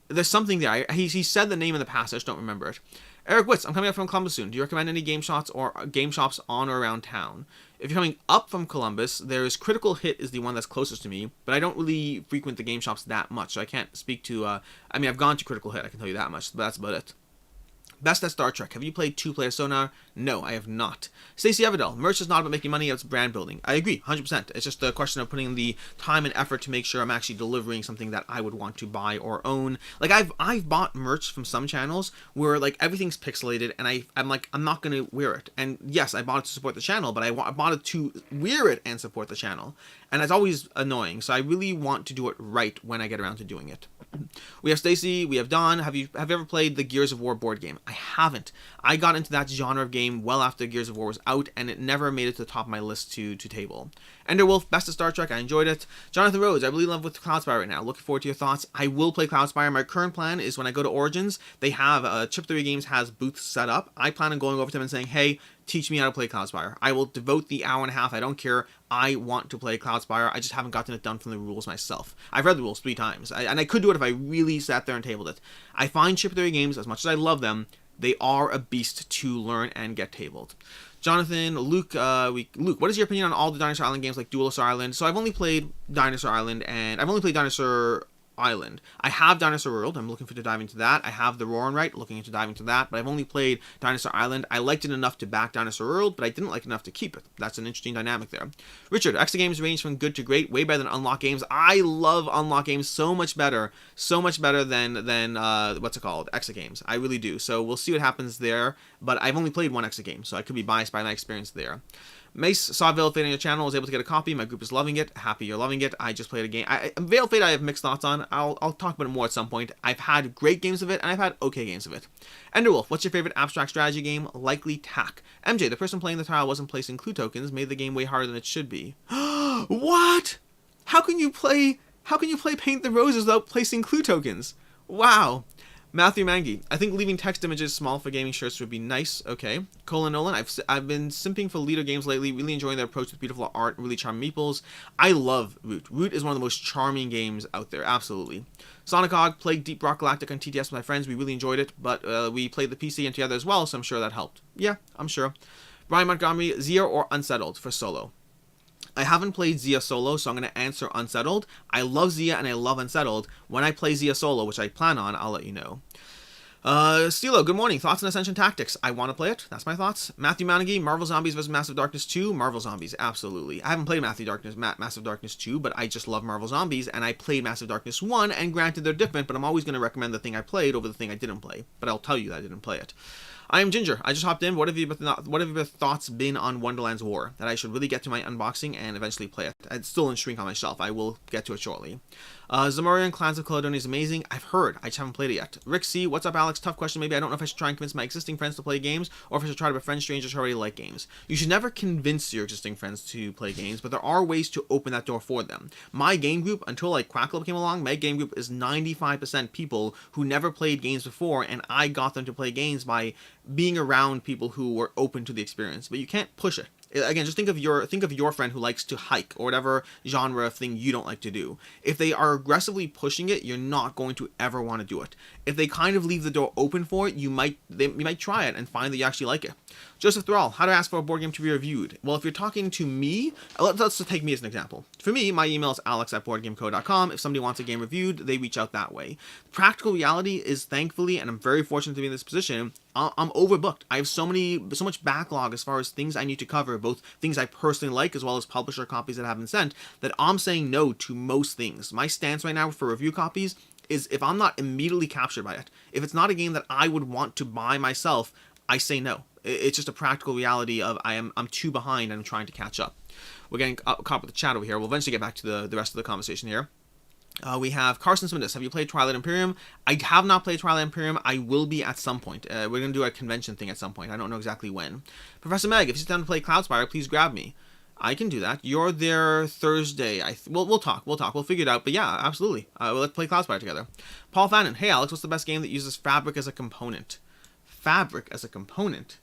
There's something there. He said the name in the past. I just don't remember it. Eric Witz, I'm coming up from Columbus soon. Do you recommend any game shops on or around town? If you're coming up from Columbus, there's Critical Hit is the one that's closest to me, but I don't really frequent the game shops that much, so I can't speak to. I've gone to Critical Hit. I can tell you that much, but that's about it. Best at Star Trek. Have you played 2-player Sonar? No, I have not. Stacey Everdell, merch is not about making money, it's brand building. I agree, 100%. It's just a question of putting the time and effort to make sure I'm actually delivering something that I would want to buy or own. Like, I've bought merch from some channels where, like, everything's pixelated, and I'm like, I'm not going to wear it. And yes, I bought it to support the channel, but I bought it to wear it and support the channel. And it's always annoying, so I really want to do it right when I get around to doing it. We have Stacy, we have Don. Have you ever played the Gears of War board game? I haven't. I got into that genre of game well after Gears of War was out, and it never made it to the top of my list to table. Enderwolf, best of Star Trek, I enjoyed it. Jonathan Rhodes, I really love with Cloudspire right now. Looking forward to your thoughts. I will play Cloudspire. My current plan is when I go to Origins, they have, Chip Theory Games has booths set up. I plan on going over to them and saying, hey, teach me how to play Cloudspire. I will devote the hour and a half. I don't care. I want to play Cloudspire. I just haven't gotten it done from the rules myself. I've read the rules 3 times, and I could do it if I really sat there and tabled it. I find Chip Theory Games, as much as I love them, they are a beast to learn and get tabled. Jonathan, Luke, Luke, what is your opinion on all the Dinosaur Island games like Duelist Island? So I've only played Dinosaur Island, and I've only played Dinosaur Island. I have Dinosaur World. I'm looking for to dive into that. I have the Roar Right, looking into diving into that, but I've only played Dinosaur Island. I liked it enough to back Dinosaur World, but I didn't like it enough to keep it. That's an interesting dynamic there. Richard, Exa games range from good to great, way better than Unlock games. I love Unlock games so much better than what's it called, Exa games. I really do. So we'll see what happens there, but I've only played one Exa game, so I could be biased by my experience there. Mace, saw Veil Fate on your channel, was able to get a copy. My group is loving it. Happy you're loving it. I just played a game. Veil Fate I have mixed thoughts on. I'll talk about it more at some point. I've had great games of it, and I've had okay games of it. Enderwolf, what's your favorite abstract strategy game? Likely TAC. MJ, the person playing the tile wasn't placing clue tokens, made the game way harder than it should be. What? How can you play Paint the Roses without placing clue tokens? Wow. Matthew Mangi, I think leaving text images small for gaming shirts would be nice. Okay. Colin Nolan, I've been simping for Lido games lately, really enjoying their approach with beautiful art and really charming meeples. I love Root. Root is one of the most charming games out there, absolutely. Sonic Hog, played Deep Rock Galactic on TTS with my friends, we really enjoyed it, but we played the PC and together as well, so I'm sure that helped. Yeah, I'm sure. Brian Montgomery, Zia or Unsettled for solo? I haven't played Zia solo, so I'm going to answer Unsettled. I love Zia and I love Unsettled. When I play Zia solo, which I plan on, I'll let you know. Stilo, good morning. Thoughts on Ascension Tactics? I want to play it. That's my thoughts. Matthew Managi, Marvel Zombies vs. Massive Darkness 2. Marvel Zombies, absolutely. I haven't played Massive Darkness 2, but I just love Marvel Zombies, and I played Massive Darkness 1, and granted they're different, but I'm always going to recommend the thing I played over the thing I didn't play. But I'll tell you that I didn't play it. I am Ginger. I just hopped in. What have your thoughts been on Wonderland's War? That I should really get to my unboxing and eventually play it. It's still in shrink on my shelf. I will get to it shortly. Zamorian, Clans of Caledonia is amazing. I've heard. I just haven't played it yet. Rick C. What's up, Alex? Tough question. Maybe I don't know if I should try and convince my existing friends to play games, or if I should try to befriend strangers who already like games. You should never convince your existing friends to play games, but there are ways to open that door for them. My game group, until like Quack Club came along, my game group is 95% people who never played games before, and I got them to play games by being around people who were open to the experience. But you can't push it. Again, just think of your friend who likes to hike or whatever genre of thing you don't like to do. If they are aggressively pushing it, you're not going to ever want to do it. If they kind of leave the door open for it, you might try it and find that you actually like it. Joseph Thrall, how to ask for a board game to be reviewed? Well, if you're talking to me, let's just take me as an example. For me, my email is alex@boardgameco.com. If somebody wants a game reviewed, they reach out that way. Practical reality is, thankfully, and I'm very fortunate to be in this position, I'm overbooked. I have so much backlog as far as things I need to cover, both things I personally like as well as publisher copies that haven't sent, that I'm saying no to most things. My stance right now for review copies is if I'm not immediately captured by it, if it's not a game that I would want to buy myself, I say no. It's just a practical reality of I'm too behind and I'm trying to catch up. We're getting caught up with the chat over here. We'll eventually get back to the rest of the conversation here. We have Carson Smithis. Have you played Twilight Imperium? I have not played Twilight Imperium. I will be at some point. We're going to do a convention thing at some point. I don't know exactly when. Professor Meg, if you sit down to play Cloudspire, please grab me. I can do that. You're there Thursday. We'll talk. We'll figure it out. But yeah, absolutely. Let's play Cloudspire together. Paul Fannin. Hey, Alex, what's the best game that uses fabric as a component? Fabric as a component?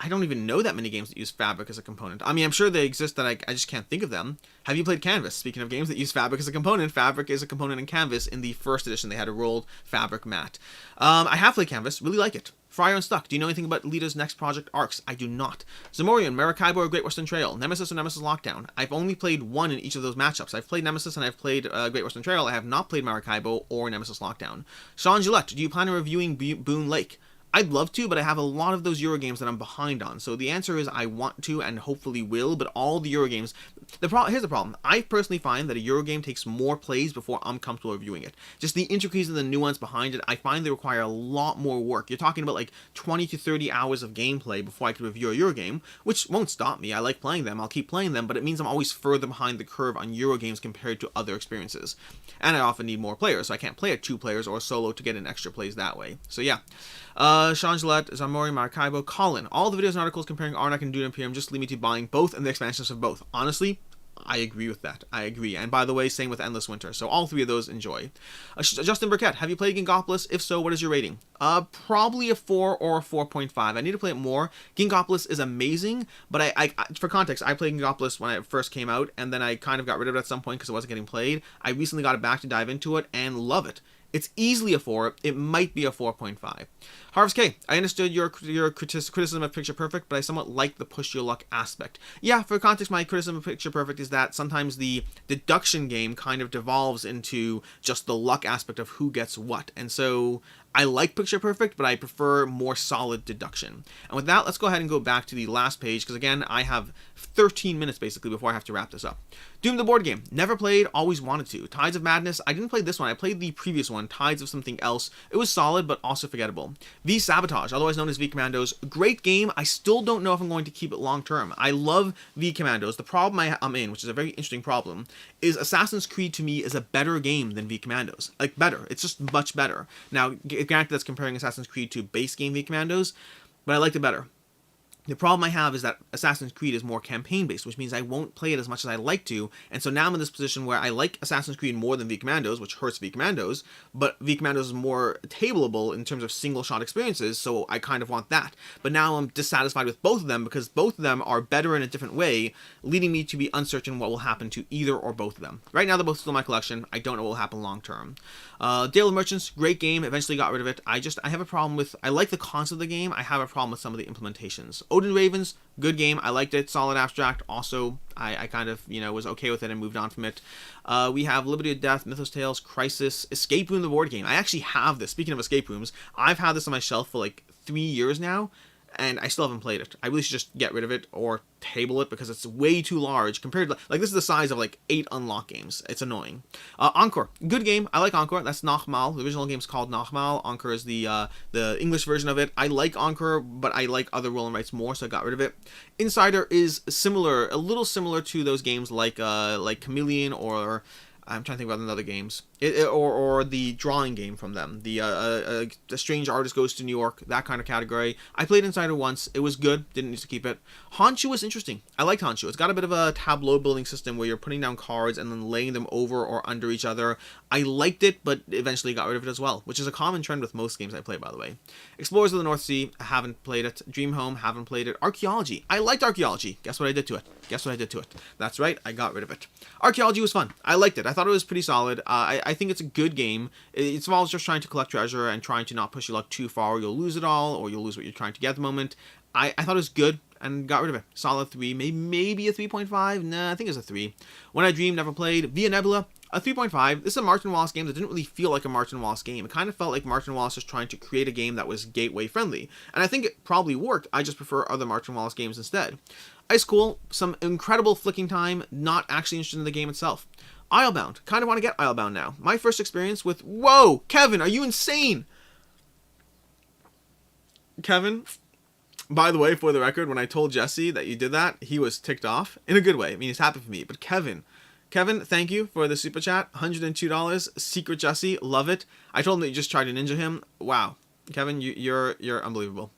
I don't even know that many games that use fabric as a component. I mean, I'm sure they exist that I just can't think of them. Have you played Canvas? Speaking of games that use fabric as a fabric is a component in Canvas. In the first edition, they had a rolled fabric mat. I have played Canvas. Really like it. Fryer and Stuck. Do you know anything about Lita's next project arcs? I do not. Zamorian, Maracaibo or Great Western Trail? Nemesis or Nemesis Lockdown? I've only played one in each of those matchups. I've played Nemesis and I've played Great Western Trail. I have not played Maracaibo or Nemesis Lockdown. Sean Gillette, do you plan on reviewing Boone Lake? I'd love to, but I have a lot of those Euro games that I'm behind on. So the answer is I want to and hopefully will, but all the Euro games, here's the problem. I personally find that a Euro game takes more plays before I'm comfortable reviewing it. Just the intricacies and the nuance behind it, I find they require a lot more work. You're talking about like 20 to 30 hours of gameplay before I could review a Euro game, which won't stop me. I like playing them. I'll keep playing them, but it means I'm always further behind the curve on Euro games compared to other experiences. And I often need more players, so I can't play at 2 players or solo to get in extra plays that way. So yeah. Sean Gillette, Zamori, Maracaibo, Colin. All the videos and articles comparing Arnak and Dune Imperium just lead me to buying both and the expansions of both. Honestly, I agree with that. I agree. And by the way, same with Endless Winter. So all 3 of those enjoy. Justin Burkett, have you played Gingopolis? If so, what is your rating? Probably a 4 or a 4.5. I need to play it more. Gingopolis is amazing, but I for context, I played Gingopolis when it first came out, and then I kind of got rid of it at some point because it wasn't getting played. I recently got it back to dive into it and love it. It's easily a 4. It might be a 4.5. Harvest K, I understood your criticism of Picture Perfect, but I somewhat like the push your luck aspect. Yeah, for context, my criticism of Picture Perfect is that sometimes the deduction game kind of devolves into just the luck aspect of who gets what. And so I like Picture Perfect, but I prefer more solid deduction. And with that, let's go ahead and go back to the last page, because again, I have 13 minutes basically before I have to wrap this up. Doom the board game. Never played, always wanted to. Tides of Madness. I didn't play this one. I played the previous one, Tides of something else. It was solid, but also forgettable. V Sabotage, otherwise known as V Commandos. Great game. I still don't know if I'm going to keep it long term. I love V Commandos. The problem I'm in, which is a very interesting problem, is Assassin's Creed to me is a better game than V Commandos. Like, better. It's just much better. Now, granted, that's comparing Assassin's Creed to base game V Commandos, but I liked it better. The problem I have is that Assassin's Creed is more campaign-based, which means I won't play it as much as I like to, and so now I'm in this position where I like Assassin's Creed more than V Commandos, which hurts V Commandos, but V Commandos is more tableable in terms of single-shot experiences, so I kind of want that. But now I'm dissatisfied with both of them, because both of them are better in a different way, leading me to be uncertain what will happen to either or both of them. Right now, they're both still in my collection. I don't know what will happen long-term. Dale of Merchants, great game, eventually got rid of it. I have a problem with, I like the concept of the game, I have a problem with some of the implementations. Odin Ravens, good game, I liked it, solid abstract, also, I kind of, was okay with it and moved on from it. We have Liberty of Death, Mythos Tales, Crisis, Escape Room, the board game. I actually have this. Speaking of escape rooms, I've had this on my shelf for like 3 years now, and I still haven't played it. I really should just get rid of it or table it because it's way too large compared to, like, this is the size of like 8 unlock games. It's annoying. Encore, good game. I like Encore. That's Nochmal. The original game's called Nochmal. Encore is the English version of it. I like Encore, but I like other roll and writes more, so I got rid of it. Insider is similar, a little similar to those games like Chameleon, or I'm trying to think about other games, or the drawing game from them, the A Strange Artist Goes to New York, that kind of category. I played Insider once. It was good. Didn't need to keep it. Honshu was interesting. I liked Honshu. It's got a bit of a tableau building system where you're putting down cards and then laying them over or under each other. I liked it, but eventually got rid of it as well, which is a common trend with most games I play, by the way. Explorers of the North Sea, I haven't played it. Dream Home, haven't played it. Archaeology, I liked Archaeology. Guess what I did to it? That's right, I got rid of it. Archaeology was fun. I liked it. I thought it was pretty solid. I think it's a good game. It's all just trying to collect treasure and trying to not push your luck too far, or you'll lose it all, or you'll lose what you're trying to get at the moment. I thought it was good and got rid of it. Solid 3, maybe a 3.5. Nah, I think it's a 3. When I Dream, never played. Via Nebula, a 3.5. This is a Martin Wallace game that didn't really feel like a Martin Wallace game. It kind of felt like Martin Wallace was trying to create a game that was gateway friendly. And I think it probably worked. I just prefer other Martin Wallace games instead. Ice Cool, some incredible flicking time, not actually interested in the game itself. Islebound, kind of want to get Islebound now. My first experience with, whoa, Kevin, are you insane? Kevin, by the way, for the record, when I told Jesse that you did that, he was ticked off, in a good way. I mean, he's happy for me, but Kevin, thank you for the super chat, $102, Secret Jesse, love it. I told him that you just tried to ninja him. Wow, Kevin, you're unbelievable.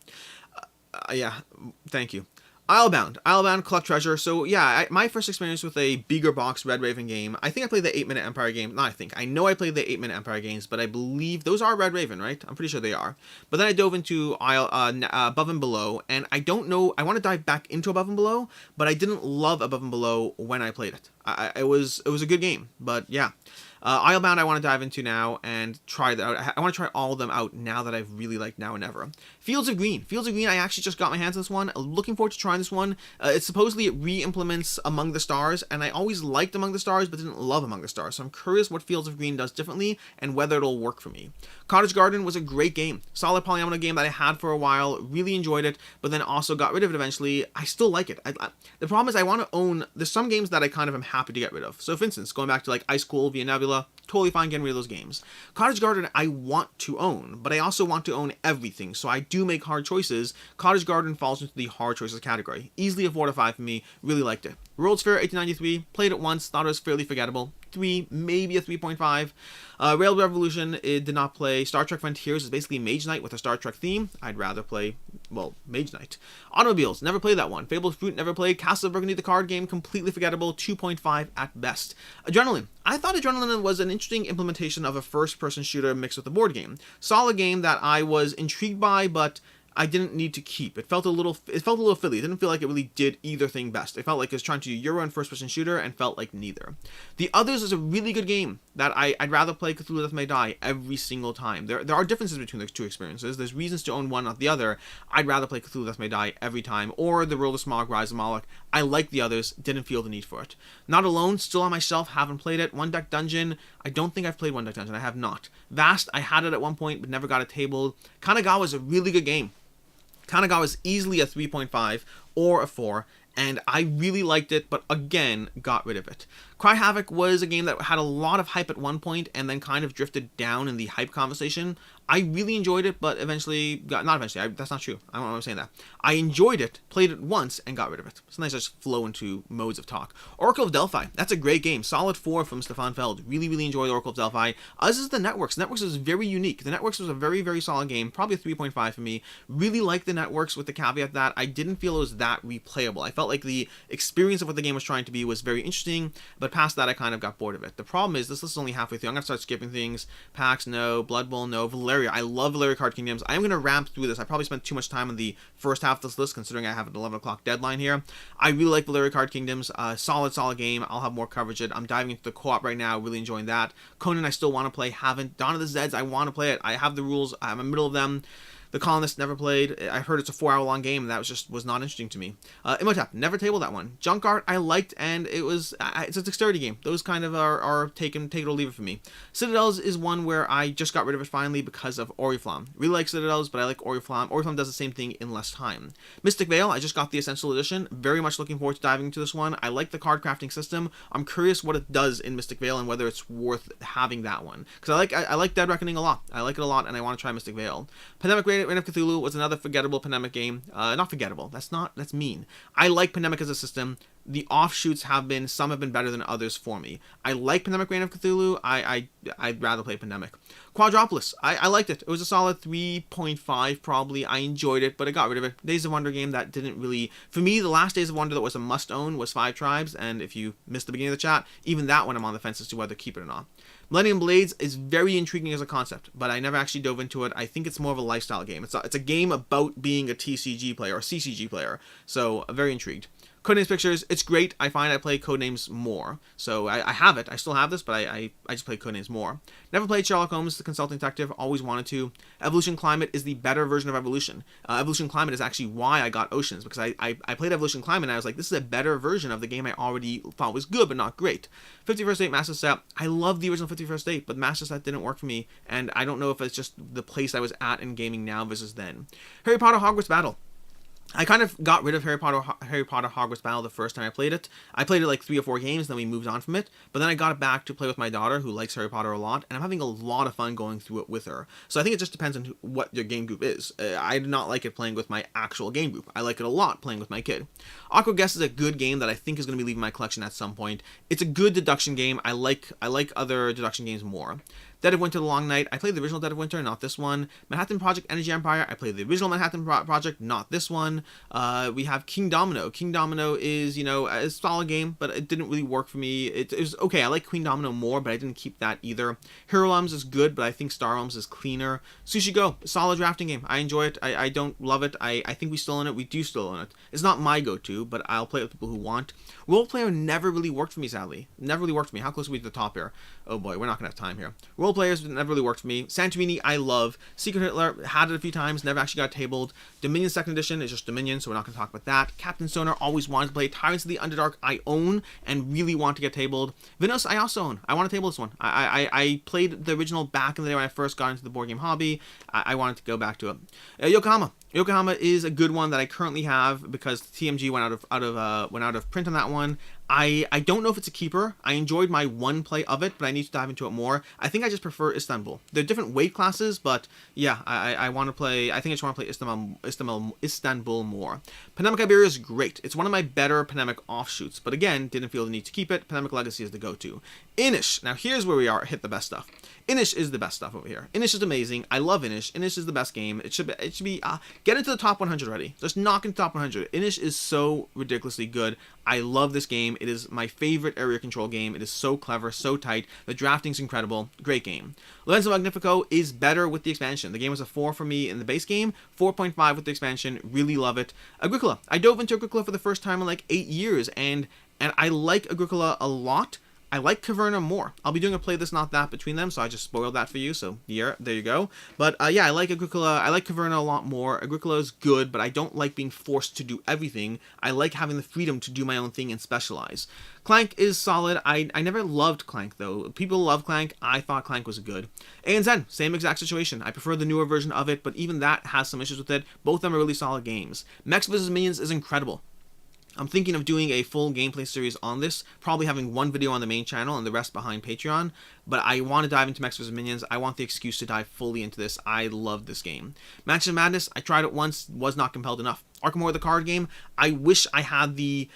Yeah, thank you. Islebound, collect treasure. So yeah, my first experience with a bigger box Red Raven game, I think I played the 8-Minute Empire game. I know I played the 8-Minute Empire games, but I believe those are Red Raven, right? I'm pretty sure they are. But then I dove into Above and Below, and I don't know, I want to dive back into Above and Below, but I didn't love Above and Below when I played it. It was a good game, but yeah. Islebound I want to dive into now and try that out. I want to try all of them out now that I've really liked Now and Never. Fields of Green. Fields of Green, I actually just got my hands on this one. Looking forward to trying this one. It's supposedly it re-implements Among the Stars, and I always liked Among the Stars, but didn't love Among the Stars. So I'm curious what Fields of Green does differently and whether it'll work for me. Cottage Garden was a great game. Solid polyomino game that I had for a while. Really enjoyed it, but then also got rid of it eventually. I still like it. The problem is I want to own... There's some games that I kind of am happy to get rid of. So for instance, going back to like Ice Cool, Via Nebula, totally fine getting rid of those games. Cottage Garden I want to own, but I also want to own everything, so I do make hard choices. Cottage Garden falls into the hard choices category. Easily a 4 to 5 for me, really liked it. World's Fair 1893, played it once, thought it was fairly forgettable. 3, maybe a 3.5. Railroad Revolution, it did not play. Star Trek Frontiers is basically Mage Knight with a Star Trek theme. I'd rather play, well, Mage Knight. Automobiles, never played that one. Fabled Fruit, never played. Castle of Burgundy, the card game, completely forgettable, 2.5 at best. Adrenaline. I thought Adrenaline was an interesting implementation of a first-person shooter mixed with a board game. Solid game that I was intrigued by, but I didn't need to keep. It felt a little fiddly. It didn't feel like it really did either thing best. It felt like it was trying to do Euro and first-person shooter and felt like neither. The Others is a really good game that I'd rather play Cthulhu Death May Die every single time. There are differences between the two experiences. There's reasons to own one, not the other. I'd rather play Cthulhu Death May Die every time, or The World of Smog, Rise of Moloch. I like The Others, didn't feel the need for it. Not Alone, still on my shelf, haven't played it. One Deck Dungeon, I don't think I've played One Deck Dungeon, I have not. Vast, I had it at one point, but never got it tabled. Kanagawa is a really good game. Kanagawa is easily a 3.5 or a 4, and I really liked it, but again, got rid of it. Cry Havoc was a game that had a lot of hype at one point and then kind of drifted down in the hype conversation. I really enjoyed it, but eventually, that's not true. I don't know why I'm saying that. I enjoyed it, played it once, and got rid of it. Sometimes I just flow into modes of talk. Oracle of Delphi, that's a great game. Solid 4 from Stefan Feld. Really, really enjoyed Oracle of Delphi. As is the Networks. Networks is very unique. The Networks was a very, very solid game. Probably a 3.5 for me. Really liked the Networks with the caveat that I didn't feel it was that replayable. I felt like the experience of what the game was trying to be was very interesting, but past that I kind of got bored of it. The problem is this list is only halfway through. I'm going to start skipping things. Pax, no. Blood Bowl, no. Valeria, I love Valeria Card Kingdoms. I'm going to ramp through this. I probably spent too much time on the first half of this list, considering I have an 11 o'clock deadline here. I really like Valeria Card Kingdoms. Solid game. I'll have more coverage. I'm diving into the co-op right now. Really enjoying that. Conan, I still want to play. Haven't. Dawn of the Zeds, I want to play it. I have the rules. I'm in the middle of them. The Colonists, never played. I heard it's a 4-hour-long game, and that was not interesting to me. Imhotep, never tabled that one. Junk Art, I liked, and it's a dexterity game. Those kind of are take it or leave it for me. Citadels is one where I just got rid of it finally because of Oriflamme. Really like Citadels, but I like Oriflamme. Oriflamme does the same thing in less time. Mystic Veil, I just got the Essential Edition. Very much looking forward to diving into this one. I like the card crafting system. I'm curious what it does in Mystic Veil and whether it's worth having that one. Because I like Dead Reckoning a lot. I like it a lot, and I want to try Mystic Veil. Pandemic Reign of Cthulhu was another forgettable Pandemic game. Not forgettable. That's mean. I like Pandemic as a system. The offshoots some have been better than others for me. I like Pandemic Reign of Cthulhu. I'd rather play Pandemic. Quadropolis, I liked it. It was a solid 3.5 probably. I enjoyed it, but I got rid of it. Days of Wonder game that didn't really... For me, the last Days of Wonder that was a must-own was 5 Tribes, and if you missed the beginning of the chat, even that one I'm on the fence as to whether to keep it or not. Millennium Blades is very intriguing as a concept, but I never actually dove into it. I think it's more of a lifestyle game. It's a game about being a TCG player or CCG player, so I'm very intrigued. Codenames Pictures, it's great. I find I play Codenames more. So I have it. I still have this, but I just play Codenames more. Never played Sherlock Holmes, The Consulting Detective. Always wanted to. Evolution Climate is the better version of Evolution. Evolution Climate is actually why I got Oceans, because I played Evolution Climate and I was like, this is a better version of the game I already thought was good, but not great. 51st State Master Set. I love the original 51st State, but Master Set didn't work for me, and I don't know if it's just the place I was at in gaming now versus then. Harry Potter Hogwarts Battle. I kind of got rid of Harry Potter Hogwarts Battle the first time I played it. I played it like 3 or 4 games, then we moved on from it. But then I got it back to play with my daughter, who likes Harry Potter a lot, and I'm having a lot of fun going through it with her. So I think it just depends on what your game group is. I do not like it playing with my actual game group. I like it a lot playing with my kid. Awkward Guess is a good game that I think is going to be leaving my collection at some point. It's a good deduction game. I like other deduction games more. Dead of Winter, The Long Night. I played the original Dead of Winter, not this one. Manhattan Project, Energy Empire. I played the original Manhattan Project, not this one. We have King Domino. King Domino is, a solid game, but it didn't really work for me. It was okay. I like Queen Domino more, but I didn't keep that either. Hero Realms is good, but I think Star Realms is cleaner. Sushi Go, solid drafting game. I enjoy it. I don't love it. I think we still own it. We do still own it. It's not my go-to, but I'll play it with people who want. Role Player never really worked for me, sadly. Never really worked for me. How close are we to the top here? Oh boy, we're not going to have time here. Role Players never really worked for me. Santorini, I love. Secret Hitler, had it a few times, never actually got tabled. Dominion 2nd Edition is just Dominion, so we're not going to talk about that. Captain Stoner, always wanted to play. Tyrants of the Underdark, I own and really want to get tabled. Venos, I also own. I want to table this one. I played the original back in the day when I first got into the board game hobby. I wanted to go back to it. Yokohama. Yokohama is a good one that I currently have because TMG went out of print on that one. I don't know if it's a keeper. I enjoyed my one play of it, but I need to dive into it more. I think I just prefer Istanbul. They're different weight classes, but yeah, I want to play. I think I just want to play Istanbul more. Pandemic Iberia is great. It's one of my better Pandemic offshoots, but again, didn't feel the need to keep it. Pandemic Legacy is the go-to. Inish. Now here's where we are. Hit the best stuff. Inish is the best stuff over here. Inish is amazing. I love Inish. Inish is the best game. It should be get into the top 100 already. Just knock into the top 100. Inish is so ridiculously good. I love this game. It is my favorite area control game. It is so clever, so tight. The drafting's incredible. Great game. Lorenzo Magnifico is better with the expansion. The game was a 4 for me in the base game, 4.5 with the expansion. Really love it. Agricola. I dove into Agricola for the first time in like 8 years, and I like Agricola a lot. I like Caverna more. I'll be doing a play this, not that between them, so I just spoiled that for you, so yeah, there you go. But yeah, I like Agricola. I like Caverna a lot more. Agricola is good, but I don't like being forced to do everything. I like having the freedom to do my own thing and specialize. Clank is solid. I never loved Clank, though. People love Clank. I thought Clank was good. ANZ, same exact situation. I prefer the newer version of it, but even that has some issues with it. Both of them are really solid games. Mechs vs. Minions is incredible. I'm thinking of doing a full gameplay series on this, probably having one video on the main channel and the rest behind Patreon, but I want to dive into Mechs vs. Minions. I want the excuse to dive fully into this. I love this game. Mansion of Madness, I tried it once, was not compelled enough. Arkham Horror, the card game, I wish I had the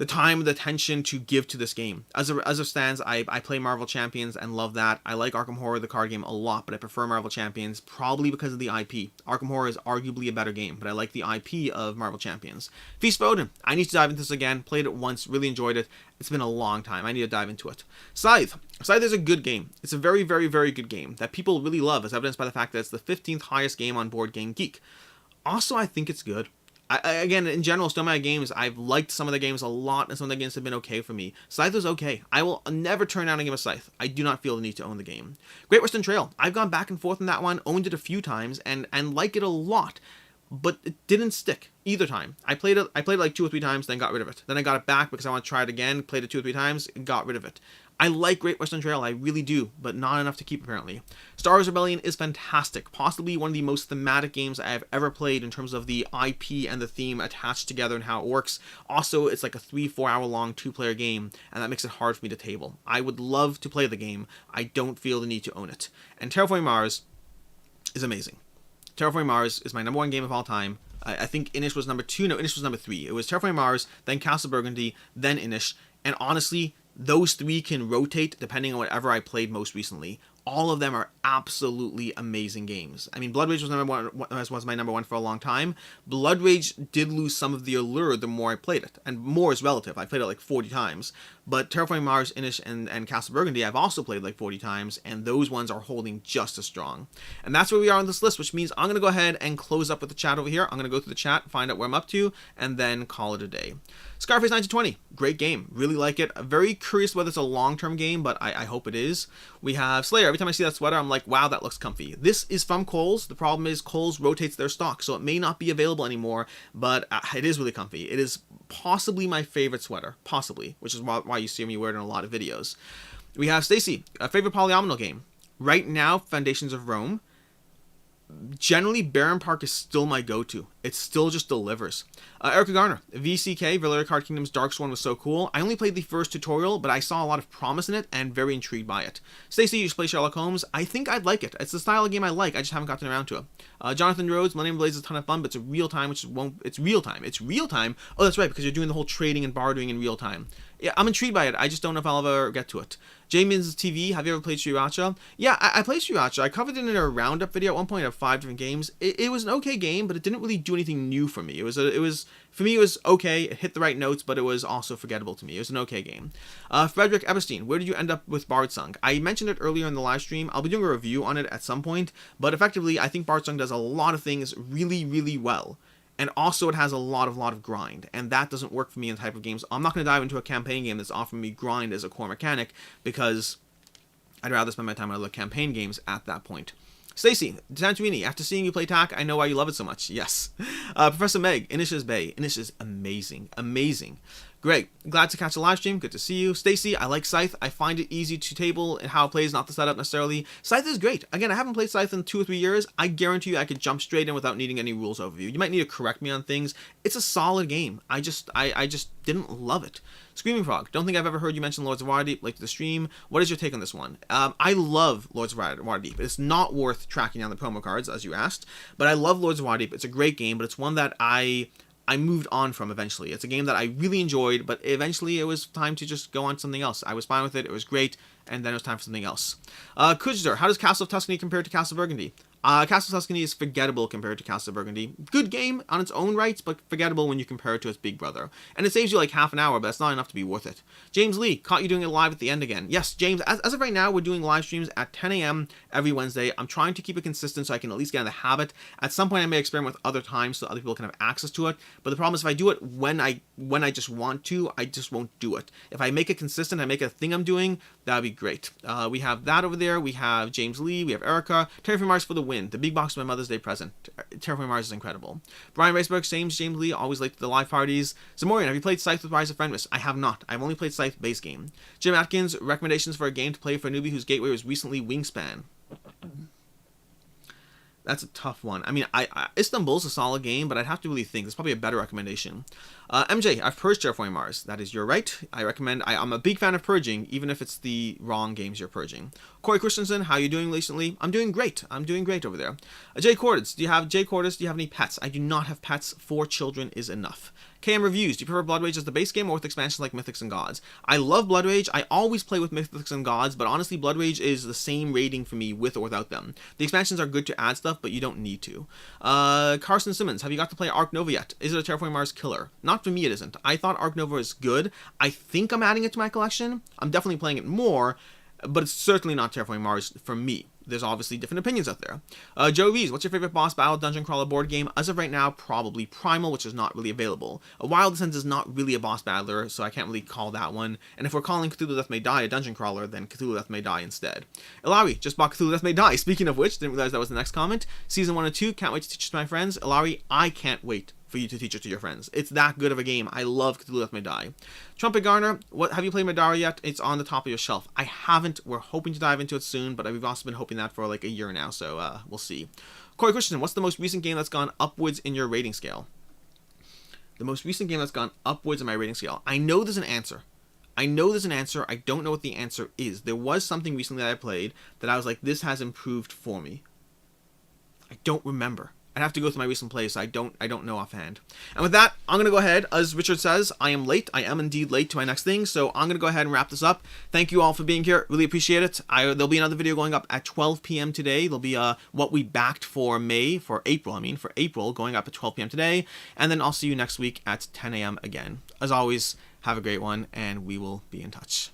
time, the attention to give to this game. As it stands, I play Marvel Champions and love that. I like Arkham Horror, the card game, a lot, but I prefer Marvel Champions, probably because of the IP. Arkham Horror is arguably a better game, but I like the IP of Marvel Champions. Feast of Odin, I need to dive into this again. Played it once, really enjoyed it. It's been a long time. I need to dive into it. Scythe. Scythe is a good game. It's a very, very, very good game that people really love, as evidenced by the fact that it's the 15th highest game on BoardGameGeek. Also, I think it's good. Again, in general, still my games, I've liked some of the games a lot, and some of the games have been okay for me. Scythe is okay. I will never turn down a game of Scythe. I do not feel the need to own the game. Great Western Trail. I've gone back and forth on that one, owned it a few times, and like it a lot, but it didn't stick either time. I played it like 2 or 3 times, then got rid of it. Then I got it back because I want to try it again, played it 2 or 3 times, and got rid of it. I like Great Western Trail, I really do, but not enough to keep apparently. Star Wars Rebellion is fantastic, possibly one of the most thematic games I have ever played in terms of the IP and the theme attached together and how it works. Also, it's like a 3-4 hour long 2-player game, and that makes it hard for me to table. I would love to play the game, I don't feel the need to own it. And Terraforming Mars is amazing. Terraforming Mars is my #1 game of all time. I think Inish was number 2, no, Inish was number 3. It was Terraforming Mars, then Castle Burgundy, then Inish, and honestly, those 3 can rotate depending on whatever I played most recently. All of them are absolutely amazing games. I mean, Blood Rage was my #1 for a long time. Blood Rage did lose some of the allure the more I played it, and more is relative. I played it like 40 times. But Terraforming Mars, Inish, and Castle Burgundy, I've also played like 40 times, and those ones are holding just as strong. And that's where we are on this list, which means I'm going to go ahead and close up with the chat over here. I'm going to go through the chat, find out where I'm up to, and then call it a day. Scarface 1920, great game. Really like it. Very curious whether it's a long-term game, but I hope it is. We have Slayer. Every time I see that sweater, I'm like, wow, that looks comfy. This is from Kohl's. The problem is Kohl's rotates their stock, so it may not be available anymore, but it is really comfy. It is possibly my favorite sweater. Possibly, which is why you see me wear it in a lot of videos. We have Stacy, a favorite polyomino game. Right now, Foundations of Rome. Generally, Barren Park is still my go-to. it still just delivers. Erica Garner, VCK, Valerian Card Kingdom's Darksworn was so cool. I only played the first tutorial, but I saw a lot of promise in it and very intrigued by it. Stacey, you should play Sherlock Holmes. I think I'd like it. It's the style of game I like. I just haven't gotten around to it. Jonathan Rhodes, Millennium Blade is a ton of fun, but it's real time, which won't. It's real time. It's real time. Oh, that's right, because you're doing the whole trading and bartering in real time. Yeah, I'm intrigued by it. I just don't know if I'll ever get to it. Jamin's TV, have you ever played Sriracha? Yeah, I played Sriracha. I covered it in a roundup video at one point of 5 different games. It was an okay game, but it didn't really do anything new for me. For me, it was okay. It hit the right notes, but it was also forgettable to me. It was an okay game. Frederick Eberstein, where did you end up with Bardsung? I mentioned it earlier in the live stream. I'll be doing a review on it at some point, but effectively, I think Bardsung does a lot of things really, really well. And also it has a lot of grind, and that doesn't work for me in the type of games. I'm not going to dive into a campaign game that's offering me grind as a core mechanic, because I'd rather spend my time on other campaign games at that point. Stacy, Santorini, after seeing you play TAC, I know why you love it so much. Yes. Professor Meg, Inish's Bay. Inish is amazing. Amazing. Great. Glad to catch the live stream. Good to see you. Stacy, I like Scythe. I find it easy to table and how it plays, not the setup necessarily. Scythe is great. Again, I haven't played Scythe in 2 or 3 years. I guarantee you I could jump straight in without needing any rules overview. You might need to correct me on things. It's a solid game. I just didn't love it. Screaming Frog, don't think I've ever heard you mention Lords of Waterdeep late to the stream. What is your take on this one? I love Lords of Waterdeep. It's not worth tracking down the promo cards, as you asked, but I love Lords of Waterdeep. It's a great game, but it's one that I moved on from eventually. It's a game that I really enjoyed, but eventually it was time to just go on to something else. I was fine with it. It was great, and then it was time for something else. Kujzer, how does Castle of Tuscany compare to Castle of Burgundy? Castle of Tuscany is forgettable compared to Castle of Burgundy. Good game on its own rights, but forgettable when you compare it to its big brother. And it saves you like half an hour, but that's not enough to be worth it. James Lee, caught you doing it live at the end again. Yes, James, as of right now, we're doing live streams at 10 a.m. every Wednesday. I'm trying to keep it consistent so I can at least get in the habit. At some point, I may experiment with other times so other people can have access to it. But the problem is if I do it when I just want to, I just won't do it. If I make it consistent, I make it a thing I'm doing, that'd be great. We have that over there. We have James Lee. We have Erica. Terraforming Mars for the win. The big box of my Mother's Day present. Terraforming Mars is incredible. Brian Raceberg, James Lee, always late to the live parties. Zamorian, have you played Scythe with Rise of Fenris? I have not. I've only played Scythe base game. Jim Atkins, recommendations for a game to play for a newbie whose gateway was recently Wingspan. That's a tough one. I mean, Istanbul's a solid game, but I'd have to really think. There's probably a better recommendation. MJ, I've purged Terraforming Mars. That is, you're right. I recommend. I'm a big fan of purging, even if it's the wrong games you're purging. Corey Christensen, how are you doing recently? I'm doing great. I'm doing great over there. Jay Cordes, do you have any pets? I do not have pets. 4 children is enough. KM Reviews, do you prefer Blood Rage as the base game or with expansions like Mythics and Gods? I love Blood Rage. I always play with Mythics and Gods, but honestly, Blood Rage is the same rating for me with or without them. The expansions are good to add stuff, but you don't need to. Carson Simmons, have you got to play Ark Nova yet? Is it a Terraforming Mars killer? Not for me, it isn't. I thought Ark Nova is good. I think I'm adding it to my collection. I'm definitely playing it more, but it's certainly not Terraforming Mars for me. There's obviously different opinions out there. Joe Rees, what's your favorite boss battle dungeon crawler board game? As of right now, probably Primal, which is not really available. A Wild Descent is not really a boss battler, so I can't really call that one. And if we're calling Cthulhu Death May Die a dungeon crawler, then Cthulhu Death May Die instead. Ilawi, just bought Cthulhu Death May Die. Speaking of which, didn't realize that was the next comment. Season 1 and 2, can't wait to teach it to my friends. Ilawi, I can't wait for you to teach it to your friends. It's that good of a game. I love Cthulhu Death May Die. Trumpet Garner, have you played Madara yet? It's on the top of your shelf. I haven't. We're hoping to dive into it soon, but we've also been hoping that for like a year now, so we'll see. Corey Christensen, what's the most recent game that's gone upwards in your rating scale? The most recent game that's gone upwards in my rating scale. I know there's an answer. I don't know what the answer is. There was something recently that I played that I was like, this has improved for me. I don't remember. I'd have to go through my recent plays, so I don't know offhand. And with that, I'm going to go ahead. As Richard says, I am late. I am indeed late to my next thing, so I'm going to go ahead and wrap this up. Thank you all for being here. Really appreciate it. There'll be another video going up at 12 p.m. today. There'll be what we backed for April, going up at 12 p.m. today. And then I'll see you next week at 10 a.m. again. As always, have a great one, and we will be in touch.